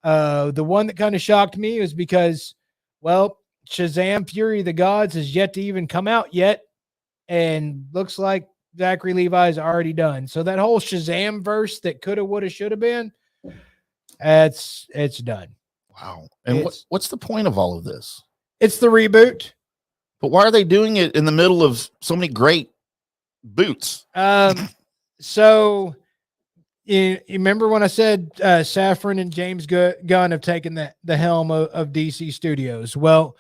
The one that kind of shocked me was because, well, Shazam Fury of the Gods has yet to even come out yet. And looks like Zachary Levi is already done. So that whole Shazam verse that coulda, woulda, shoulda been, it's done. Wow. And what's the point of all of this? It's the reboot. But why are they doing it in the middle of so many great boots? So you remember when I said Safran and James Gunn have taken the helm of DC Studios? Well,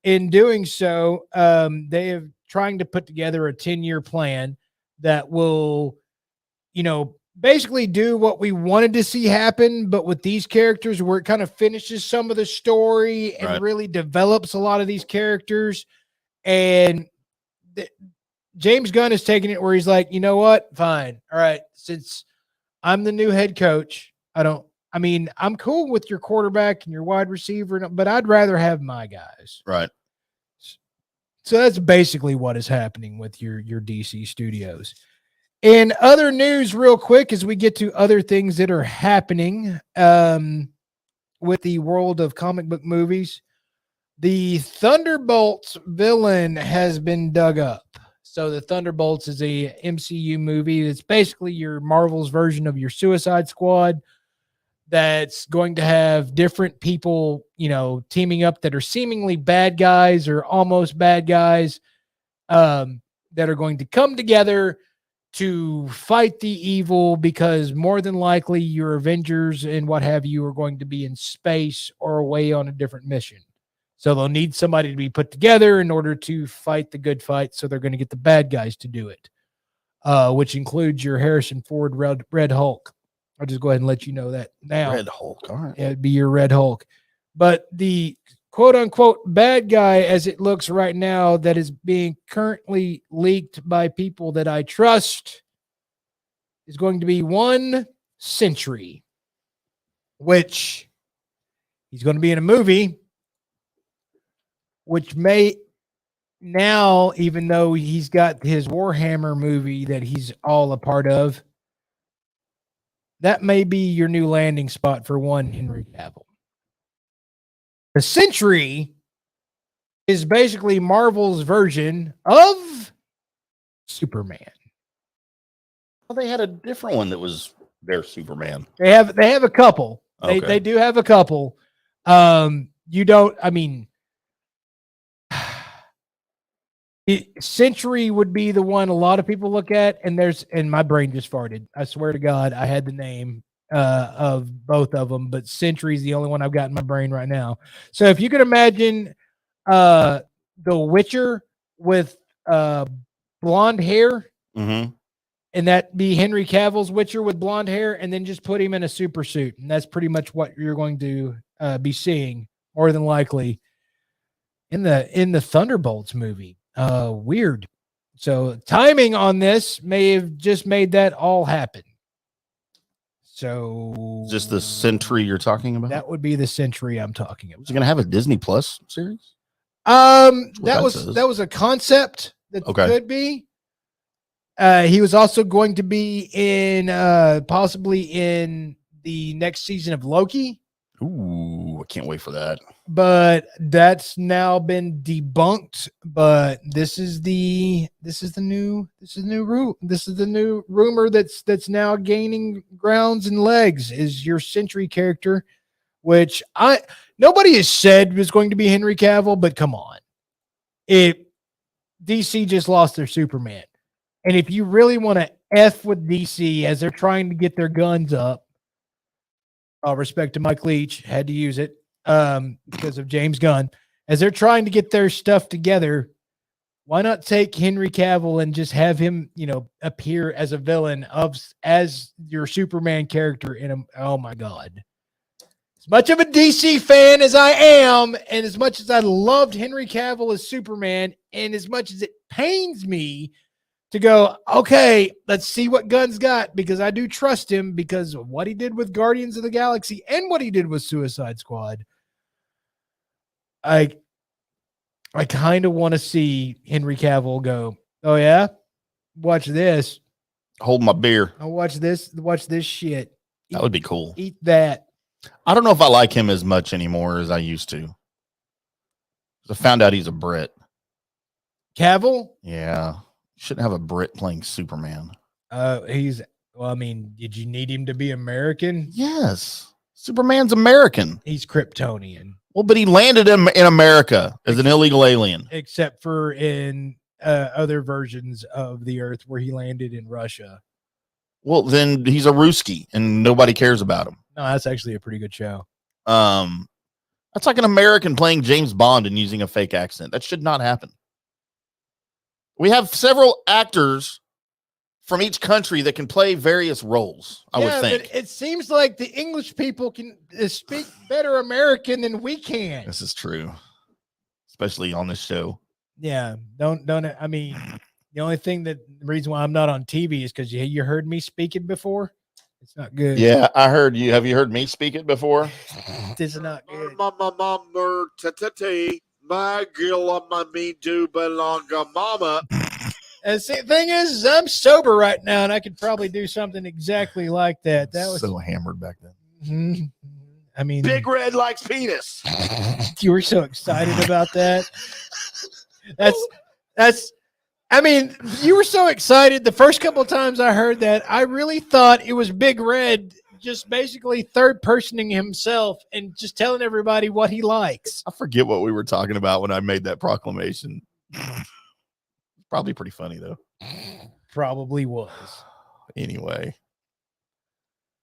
in doing so, they have trying to put together a 10-year plan that will, basically do what we wanted to see happen, but with these characters, where it kind of finishes some of the story and really develops a lot of these characters. And James Gunn is taking it where he's like, you know what? Fine. All right. Since I'm the new head coach, I'm cool with your quarterback and your wide receiver, but I'd rather have my guys. Right. So that's basically what is happening with your DC Studios. In other news, real quick, as we get to other things that are happening with the world of comic book movies, the Thunderbolts villain has been dug up. So the Thunderbolts is a MCU movie. It's basically your Marvel's version of your Suicide Squad that's going to have different people, teaming up that are seemingly bad guys or almost bad guys that are going to come together to fight the evil, because more than likely your Avengers and what have you are going to be in space or away on a different mission. So they'll need somebody to be put together in order to fight the good fight. So they're going to get the bad guys to do it, which includes your Harrison Ford Red Hulk. I'll just go ahead and let you know that now. Red Hulk. All right. It'd be your Red Hulk. But the quote unquote bad guy, as it looks right now, that is being currently leaked by people that I trust, is going to be one Sentry, which he's going to be in a movie, which may now, even though he's got his Warhammer movie that he's all a part of, that may be your new landing spot for one Henry Cavill. The Sentry is basically Marvel's version of Superman. Well, they had a different one that was their Superman. They have a couple. Okay. They do have a couple. Sentry would be the one a lot of people look at, and my brain just farted. I swear to God, I had the name of both of them, but Sentry is the only one I've got in my brain right now. So if you can imagine The Witcher with blonde hair, and that be Henry Cavill's Witcher with blonde hair, and then just put him in a super suit, and that's pretty much what you're going to be seeing more than likely in the Thunderbolts movie. Weird. So timing on this may have just made that all happen. So Is this the Sentry you're talking about? that would be the Sentry I'm talking about. Is it going to have a Disney Plus series? That was a concept that could be. He was also going to be in possibly in the next season of Loki. Ooh, I can't wait for that. But that's now been debunked. But this is the new rumor that's now gaining grounds and legs, is your Sentry character, which nobody has said was going to be Henry Cavill, but come on. DC just lost their Superman. And if you really want to F with DC as they're trying to get their guns up, all respect to Mike Leach, had to use it because of James Gunn. As they're trying to get their stuff together, why not take Henry Cavill and just have him, appear as a villain as your Superman character oh my God. As much of a DC fan as I am, and as much as I loved Henry Cavill as Superman, and as much as it pains me to go, okay, let's see what Gunn's got, because I do trust him because of what he did with Guardians of the Galaxy and what he did with Suicide Squad. I kind of want to see Henry Cavill go, oh yeah, watch this. Hold my beer. I'll watch this shit. That would be cool. Eat that. I don't know if I like him as much anymore as I used to. I found out he's a Brit. Cavill? Yeah. Shouldn't have a Brit playing Superman. Did you need him to be American? Yes. Superman's American. He's Kryptonian. Well, but he landed in America as an illegal alien. Except for in other versions of the Earth where he landed in Russia. Well, then he's a Ruski and nobody cares about him. No, that's actually a pretty good show. That's like an American playing James Bond and using a fake accent. That should not happen. We have several actors from each country that can play various roles, I would think. But it seems like the English people can speak better American than we can. This is true, especially on this show. Yeah, I mean, the only thing the reason why I'm not on TV is because you heard me speak it before. It's not good. Yeah, I heard you. Have you heard me speak it before? This is not good. My girl, my me do belong to mama. And see, the thing is, I'm sober right now, and I could probably do something exactly like that. That was so hammered back then. Mhm. I mean, Big Red likes penis. You were so excited about that. That's. I mean, you were so excited. The first couple of times I heard that, I really thought it was Big Red just basically third-personing himself and just telling everybody what he likes. I forget what we were talking about when I made that proclamation. Probably pretty funny, though. Probably was. Anyway.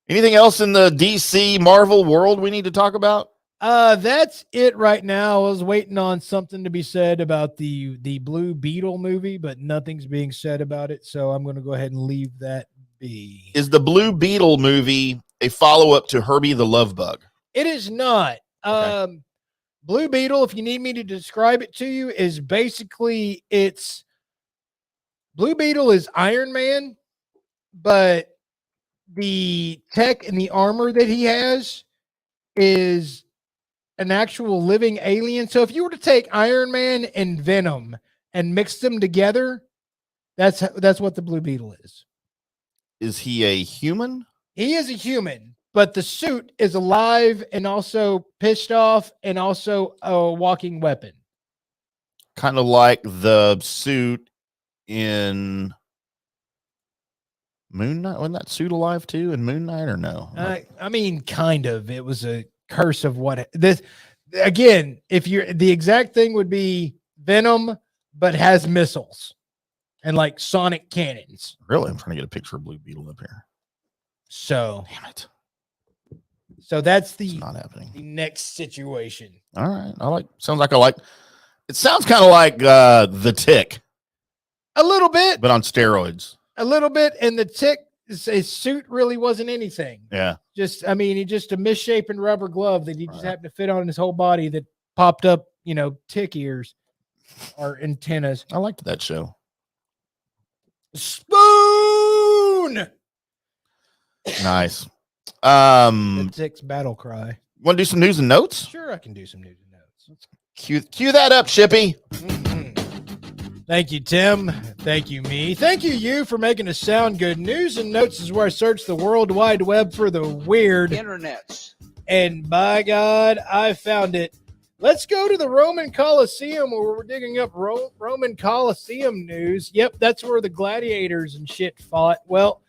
Anything else in the DC Marvel world we need to talk about? That's it right now. I was waiting on something to be said about the Blue Beetle movie, but nothing's being said about it, so I'm going to go ahead and leave that be. Is the Blue Beetle movie a follow-up to Herbie the Love Bug? It is not. Okay. Blue Beetle, if you need me to describe it to you, is basically Blue Beetle is Iron Man, but the tech and the armor that he has is an actual living alien. So if you were to take Iron Man and Venom and mix them together, that's what the Blue Beetle is. Is he a human? He is a human, but the suit is alive and also pissed off and also a walking weapon. Kind of like the suit in Moon Knight. Wasn't that suit alive too in Moon Knight or no? I mean, kind of. It was a curse of what this again. If you're the exact thing would be Venom, but has missiles and like sonic cannons. Really, I'm trying to get a picture of Blue Beetle up here. So damn it. So that's the not happening. The next situation. All right, sounds like I like. It sounds kind of like the Tick. A little bit, but on steroids. A little bit, and the Tick, his suit really wasn't anything. Yeah. He just a misshapen rubber glove that he just happened to fit on his whole body that popped up, tick ears or antennas. I liked that show. Spoon. Nice. The Tick's battle cry. Want to do some news and notes? Sure, I can do some news and notes. Let's cue that up, Shippy. Thank you, Tim. Thank you, me. Thank you for making us sound good. News and notes is where I search the World Wide Web for the weird. Internets. And by God, I found it. Let's go to the Roman Colosseum where we're digging up Roman Colosseum news. Yep, that's where the gladiators and shit fought. Well,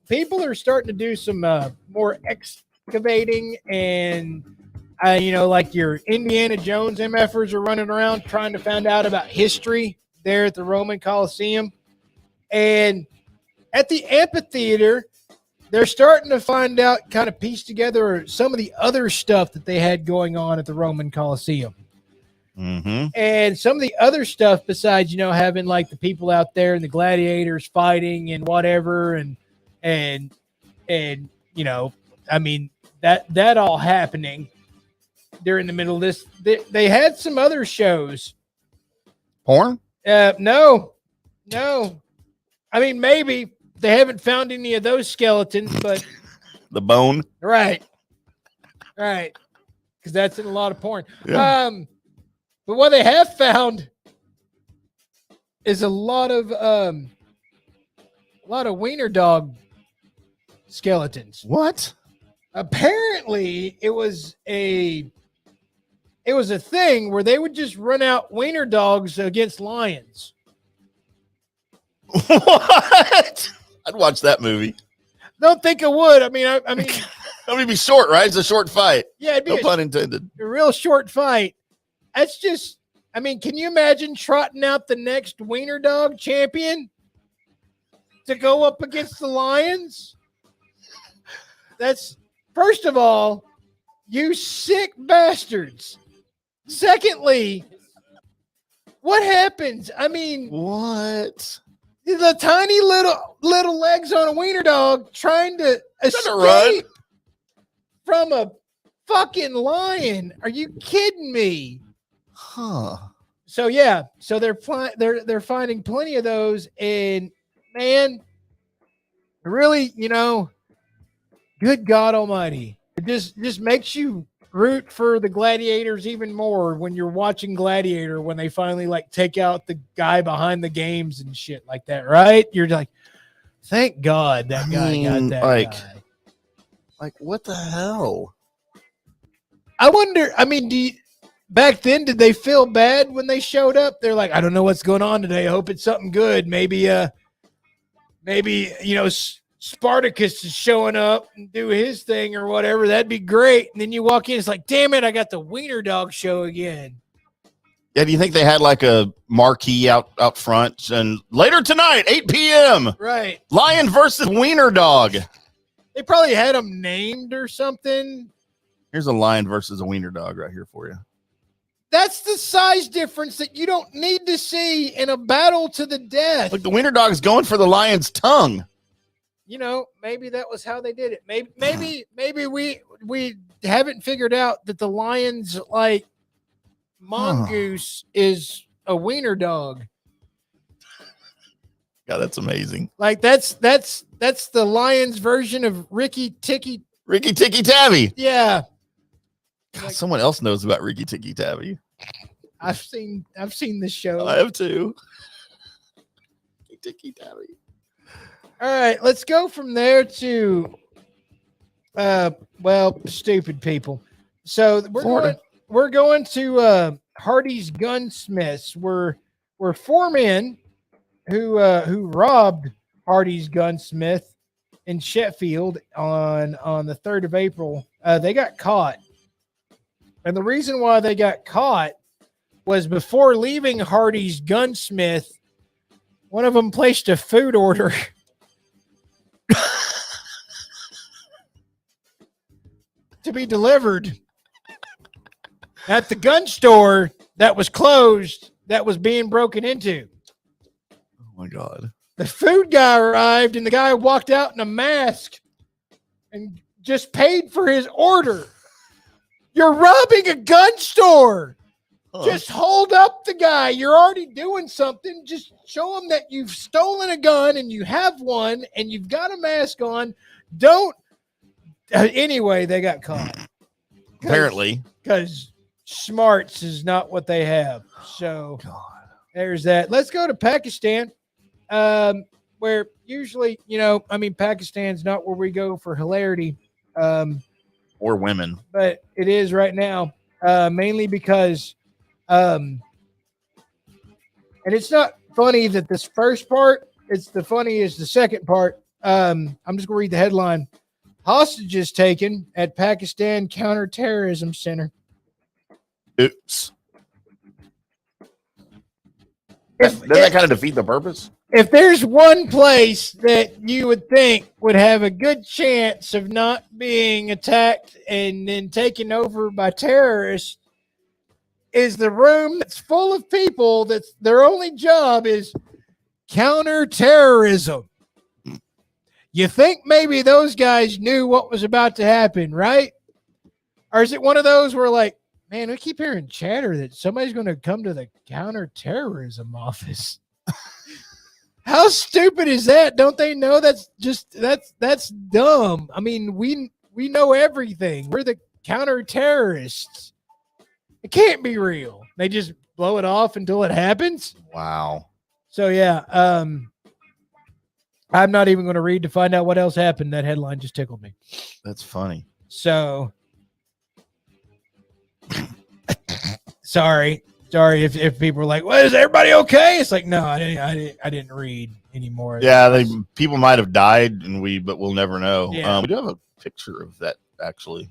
people are starting to do some more excavating and like your Indiana Jones MFers are running around trying to find out about history there at the Roman Colosseum. And at the amphitheater, they're starting to find out, kind of piece together some of the other stuff that they had going on at the Roman Colosseum. Mm-hmm. And some of the other stuff besides, having like the people out there and the gladiators fighting and whatever. And that all happening during the middle of this. They had some other shows. Porn? No. I mean, maybe they haven't found any of those skeletons, but the bone. Right. Because that's in a lot of porn. Yeah. But what they have found is a lot of wiener dog skeletons. What? Apparently, it was a thing where they would just run out wiener dogs against lions. What? I'd watch that movie. Don't think I would. I mean, I mean, be short, right? It's a short fight. Yeah, it'd be No pun intended. a real short fight. That's just, I mean, can you imagine trotting out the next wiener dog champion to go up against the Lions? That's, first of all, you sick bastards. Secondly, what happens? I mean, what? The tiny little legs on a wiener dog trying to run escape from a fucking lion. Are you kidding me? Huh. So yeah, so they're finding plenty of those, and man, really, good God Almighty, it just makes you root for the gladiators even more when you're watching Gladiator, when they finally like take out the guy behind the games and shit like that, right? You're like, thank God that guy got that guy. Like, what the hell? I wonder, I mean, back then, did they feel bad when they showed up? They're like, I don't know what's going on today. I hope it's something good. Maybe Spartacus is showing up and do his thing or whatever. That'd be great. And then you walk in, it's like, damn it, I got the wiener dog show again. Yeah, do you think they had like a marquee out front and later tonight, 8 p.m. Right. Lion versus wiener dog. They probably had them named or something. Here's a lion versus a wiener dog right here for you. That's the size difference that you don't need to see in a battle to the death. Look, the wiener dog's going for the lion's tongue. Maybe that was how they did it. Maybe we haven't figured out that the lion's like mongoose is a wiener dog. God, that's amazing. Like that's the lion's version of Ricky Tikki Tavi. Yeah. God, someone else knows about Ricky Tikki Tavi. I've seen this show. I have too. Tikki Tavi. All right, let's go from there to stupid people. So we're going to Hardy's Gunsmiths. We're four men who robbed Hardy's Gunsmith in Sheffield on the 3rd of April. They got caught. And the reason why they got caught was before leaving Hardy's Gunsmith, one of them placed a food order to be delivered at the gun store that was closed, that was being broken into. Oh my God. The food guy arrived and the guy walked out in a mask and just paid for his order. You're robbing a gun store. Just hold up the guy. You're already doing something. Just show him that you've stolen a gun and you have one and you've got a mask on. Don't. Anyway, they got caught. Apparently. Because smarts is not what they have. So there's that. Let's go to Pakistan, where usually, Pakistan's not where we go for hilarity. Or women. But it is right now, mainly because, and it's not funny that this first part, it's the funny is the second part. I'm just going to read the headline. Hostages taken at Pakistan Counterterrorism Center. Oops. Doesn't that kind of defeat the purpose? If there's one place that you would think would have a good chance of not being attacked and then taken over by terrorists, is the room that's full of people that's their only job is counterterrorism. You think maybe those guys knew what was about to happen, right? Or is it one of those where like, man, we keep hearing chatter that somebody's going to come to the counterterrorism office. How stupid is that? Don't they know that's dumb? I mean, we know everything. We're the counter-terrorists. It can't be real. They just blow it off until it happens. Wow. So yeah, I'm not even going to read to find out what else happened. That headline just tickled me. That's funny. So sorry if people are like, well, is everybody okay? It's like, no, I didn't read. anymore. Yeah, people might have died, but we'll never know. Yeah. We do have a picture of that actually.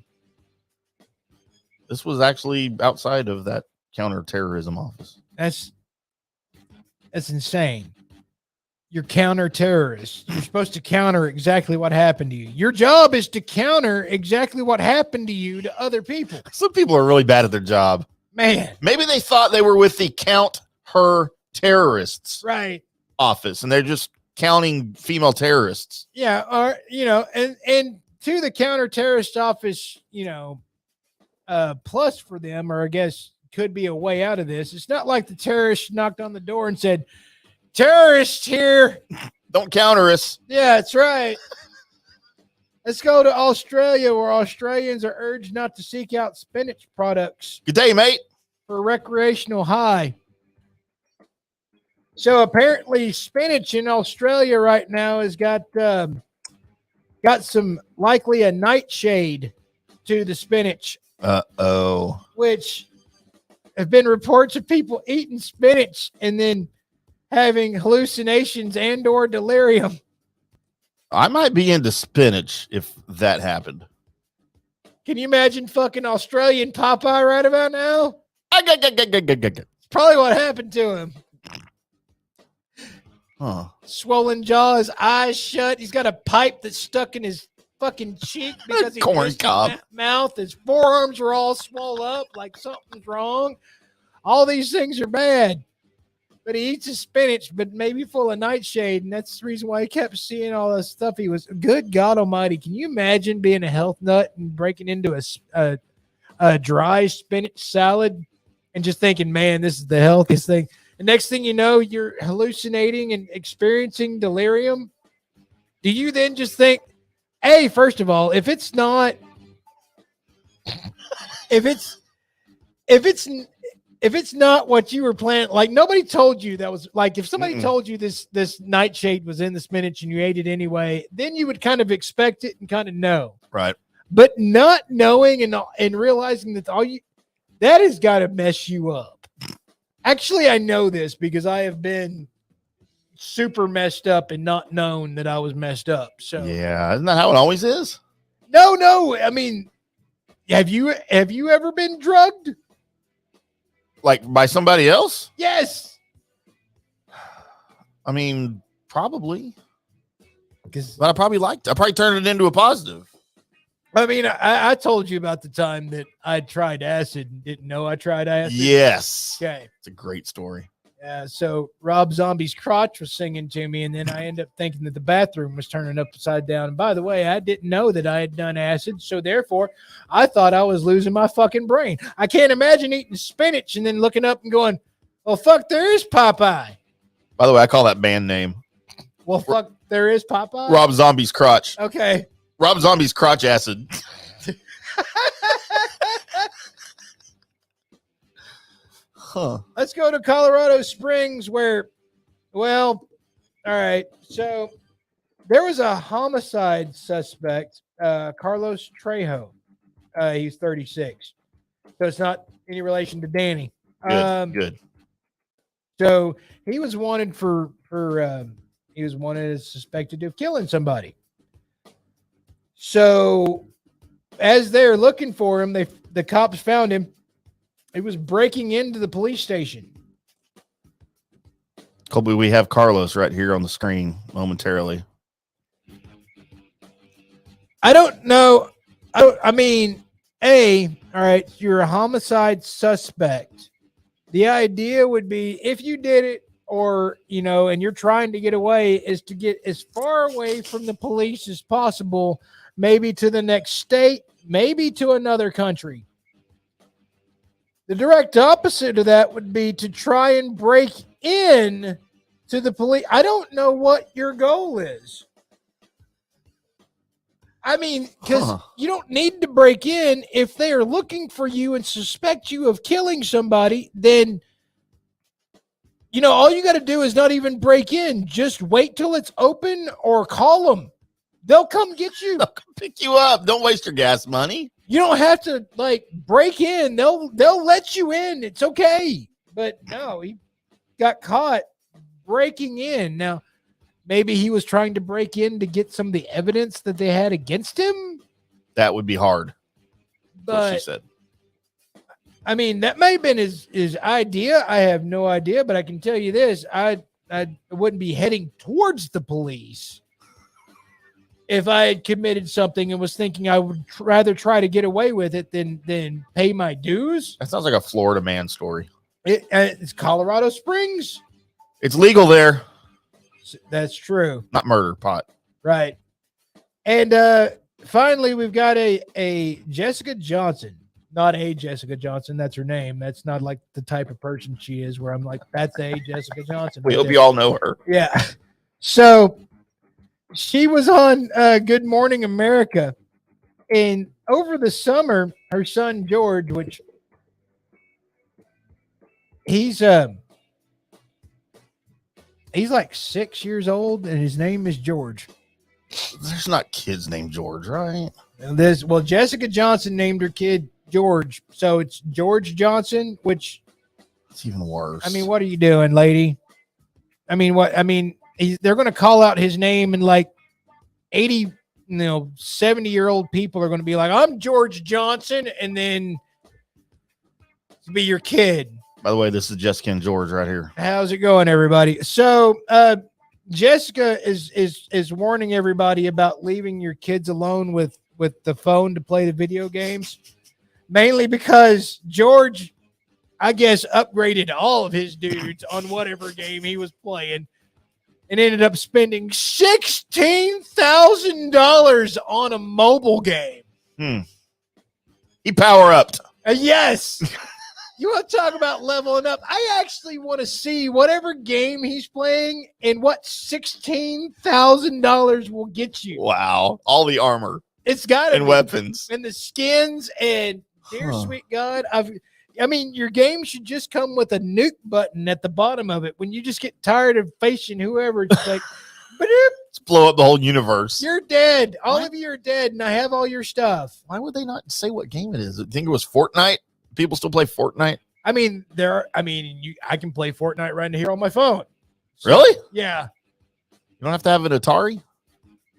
This was actually outside of that counterterrorism office. That's insane. You're counter-terrorists. You're supposed to counter exactly what happened to you. Your job is to counter exactly what happened to you to other people. Some people are really bad at their job. Man. Maybe they thought they were with the count her terrorists Right. office, and they're just counting female terrorists. Yeah, or and to the counter-terrorist office, plus for them, or I guess could be a way out of this. It's not like the terrorists knocked on the door and said, "Terrorists here. Don't counter us." Yeah, that's right. Let's go to Australia, where Australians are urged not to seek out spinach products. Good day, mate. For recreational high. So apparently spinach in Australia right now has got some likely a nightshade to the spinach. Uh-oh. Which have been reports of people eating spinach and then having hallucinations and or delirium. I might be into spinach if that happened. Can you imagine fucking Australian Popeye right about now? It's probably what happened to him. Huh. Swollen jaws, eyes shut. He's got a pipe that's stuck in his fucking cheek because he Corn missed cob. his mouth. His forearms are all swole up like something's wrong. All these things are bad. But he eats his spinach, but maybe full of nightshade, and that's the reason why he kept seeing all this stuff. He was, good God Almighty! Can you imagine being a health nut and breaking into a dry spinach salad and just thinking, "Man, this is the healthiest thing." And next thing you know, you're hallucinating and experiencing delirium. Do you then just think, "Hey, first of all, if it's not what you were planning," like nobody told you that was like, if somebody told you this nightshade was in the spinach and you ate it anyway, then you would kind of expect it and kind of know. Right. But not knowing and realizing that that has got to mess you up. Actually, I know this because I have been super messed up and not known that I was messed up. So yeah, isn't that how it always is? No. I mean, have you ever been drugged? Like by somebody else? Yes. I mean, probably. But I probably turned it into a positive. I mean, I told you about the time that I tried acid and didn't know I tried acid. Yes. Okay. It's a great story. Yeah. So Rob Zombie's crotch was singing to me, and then I ended up thinking that the bathroom was turning upside down. And by the way, I didn't know that I had done acid, so therefore I thought I was losing my fucking brain. I can't imagine eating spinach and then looking up and going, "Well, fuck, there is Popeye." By the way, I call that band name. Well, fuck, there is Popeye. Rob Zombie's crotch. Okay. Rob Zombie's crotch acid. Huh. Let's go to Colorado Springs where, well, all right. So there was a homicide suspect, Carlos Trejo. He's 36. So it's not any relation to Danny. Good. So he was wanted he was wanted as suspected of killing somebody. So as they're looking for him, the cops found him. He was breaking into the police station. Colby, we have Carlos right here on the screen momentarily. I don't know. I mean, all right, you're a homicide suspect. The idea would be if you did it or, and you're trying to get away, is to get as far away from the police as possible, maybe to the next state, maybe to another country. The direct opposite of that would be to try and break in to the police. I don't know what your goal is. I mean, because you don't need to break in. If they are looking for you and suspect you of killing somebody, then, all you got to do is not even break in. Just wait till it's open or call them. They'll come get you. They'll come pick you up. Don't waste your gas money. You don't have to break in. They'll let you in. It's okay. But no, he got caught breaking in. Now, maybe he was trying to break in to get some of the evidence that they had against him. That would be hard. That's what she But said. I mean, that may have been his idea. I have no idea, but I can tell you this: I wouldn't be heading towards the police if I had committed something and was thinking I would rather try to get away with it than pay my dues. That sounds like a Florida man story. It's Colorado Springs. It's legal there. That's true. Not murder, pot. Right. And finally, we've got a Jessica Johnson. Not a Jessica Johnson. That's her name. That's not like the type of person she is where I'm like, that's a Jessica Johnson. We hope you all know her. Yeah. So she was on Good Morning America. And over the summer, her son, George, which he's like 6 years old, and his name is George. There's not kids named George, right? And Jessica Johnson named her kid George, so it's George Johnson, which it's even worse. I mean, what are you doing, lady? I mean, they're going to call out his name, and like 80, 70-year-old people are going to be like, I'm George Johnson, and then be your kid. By the way, this is Jessica and George right here. How's it going, everybody? So Jessica is warning everybody about leaving your kids alone with the phone to play the video games, mainly because George, I guess, upgraded all of his dudes on whatever game he was playing and ended up spending $16,000 on a mobile game. He power upped. Yes. You want to talk about leveling up? I actually want to see whatever game he's playing and what $16,000 will get you. Wow. All the armor. It's got and weapons. And the skins and dear sweet God. I mean, your game should just come with a nuke button at the bottom of it. When you just get tired of facing whoever, it's like, let's blow up the whole universe. You're dead. All of you are dead, and I have all your stuff. Why would they not say what game it is? I think it was Fortnite. People still play Fortnite. I mean, I can play Fortnite right here on my phone. So, really? Yeah. You don't have to have an Atari?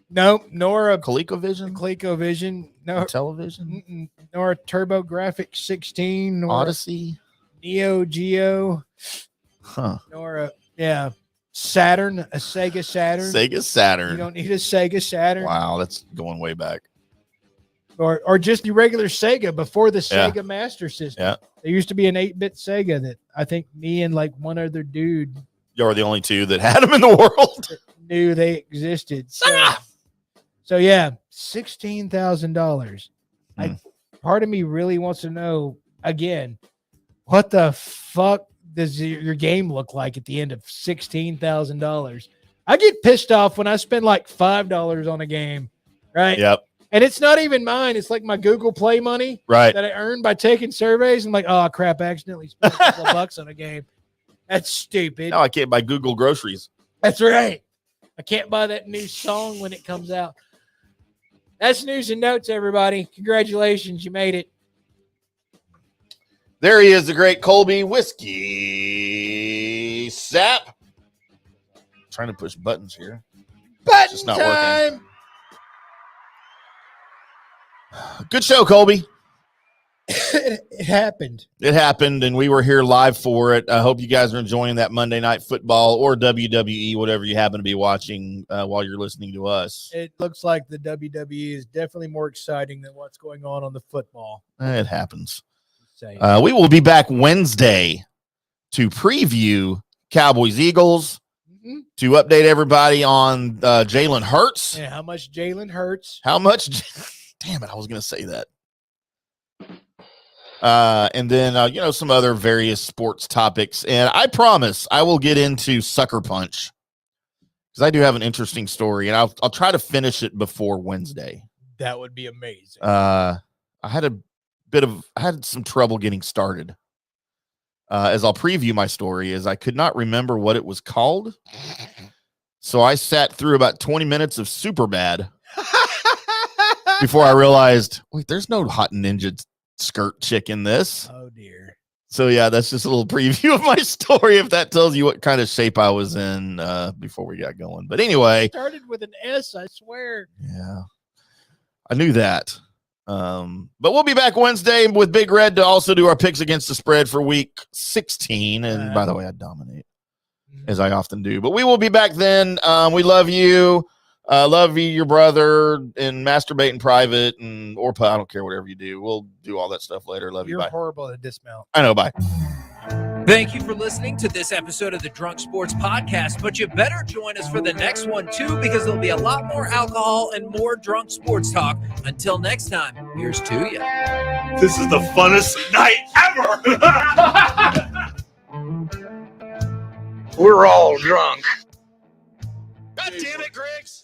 No, nor a ColecoVision, no television, nor a TurboGrafx 16, nor Odyssey, Neo Geo, nor a Saturn, a Sega Saturn. Sega Saturn. You don't need a Sega Saturn. Wow, that's going way back. Or just the regular Sega before the Sega Master System. Yeah. There used to be an 8-bit Sega that I think me and like one other dude. You're the only two that had them in the world. Knew they existed. So yeah, $16,000. Part of me really wants to know again, what the fuck does your game look like at the end of $16,000? I get pissed off when I spend like $5 on a game, right? Yep. And it's not even mine. It's like my Google Play money that I earned by taking surveys. I'm like, oh crap, I accidentally spent a couple of bucks on a game. That's stupid. Now I can't buy Google groceries. That's right. I can't buy that new song when it comes out. That's news and notes, everybody. Congratulations, you made it. There he is, the great Colby Whiskey Sapp. Trying to push buttons here. Button just not time. Working. Good show, Colby. It happened. It happened, and we were here live for it. I hope you guys are enjoying that Monday Night Football or WWE, whatever you happen to be watching while you're listening to us. It looks like the WWE is definitely more exciting than what's going on the football. It happens. We will be back Wednesday to preview Cowboys-Eagles, to update everybody on Jalen Hurts. And how much Jalen Hurts. How much? Damn it, I was going to say that. And then, some other various sports topics. And I promise I will get into Sucker Punch because I do have an interesting story, and I'll try to finish it before Wednesday. That would be amazing. I had some trouble getting started. As I'll preview my story, is I could not remember what it was called. So I sat through about 20 minutes of Superbad before I realized, wait, there's no hot ninja skirt chick in this. Oh dear. So yeah, that's just a little preview of my story. If that tells you what kind of shape I was in before we got going. But anyway, Started with an S, I swear. yeah, I knew that. But we'll be back Wednesday with Big Red to also do our picks against the spread for week 16. And by the way, I dominate as I often do. But we will be back then. We love you. Love you, your brother, and masturbate in private, or I don't care, whatever you do. We'll do all that stuff later. Love you. You're Bye. horrible at dismount. I know. Bye. Thank you for listening to this episode of the Drunk Sports Podcast, but you better join us for the next one too, because there'll be a lot more alcohol and more drunk sports talk. Until next time, here's to you. This is the funnest night ever. We're all drunk. God damn it, Griggs.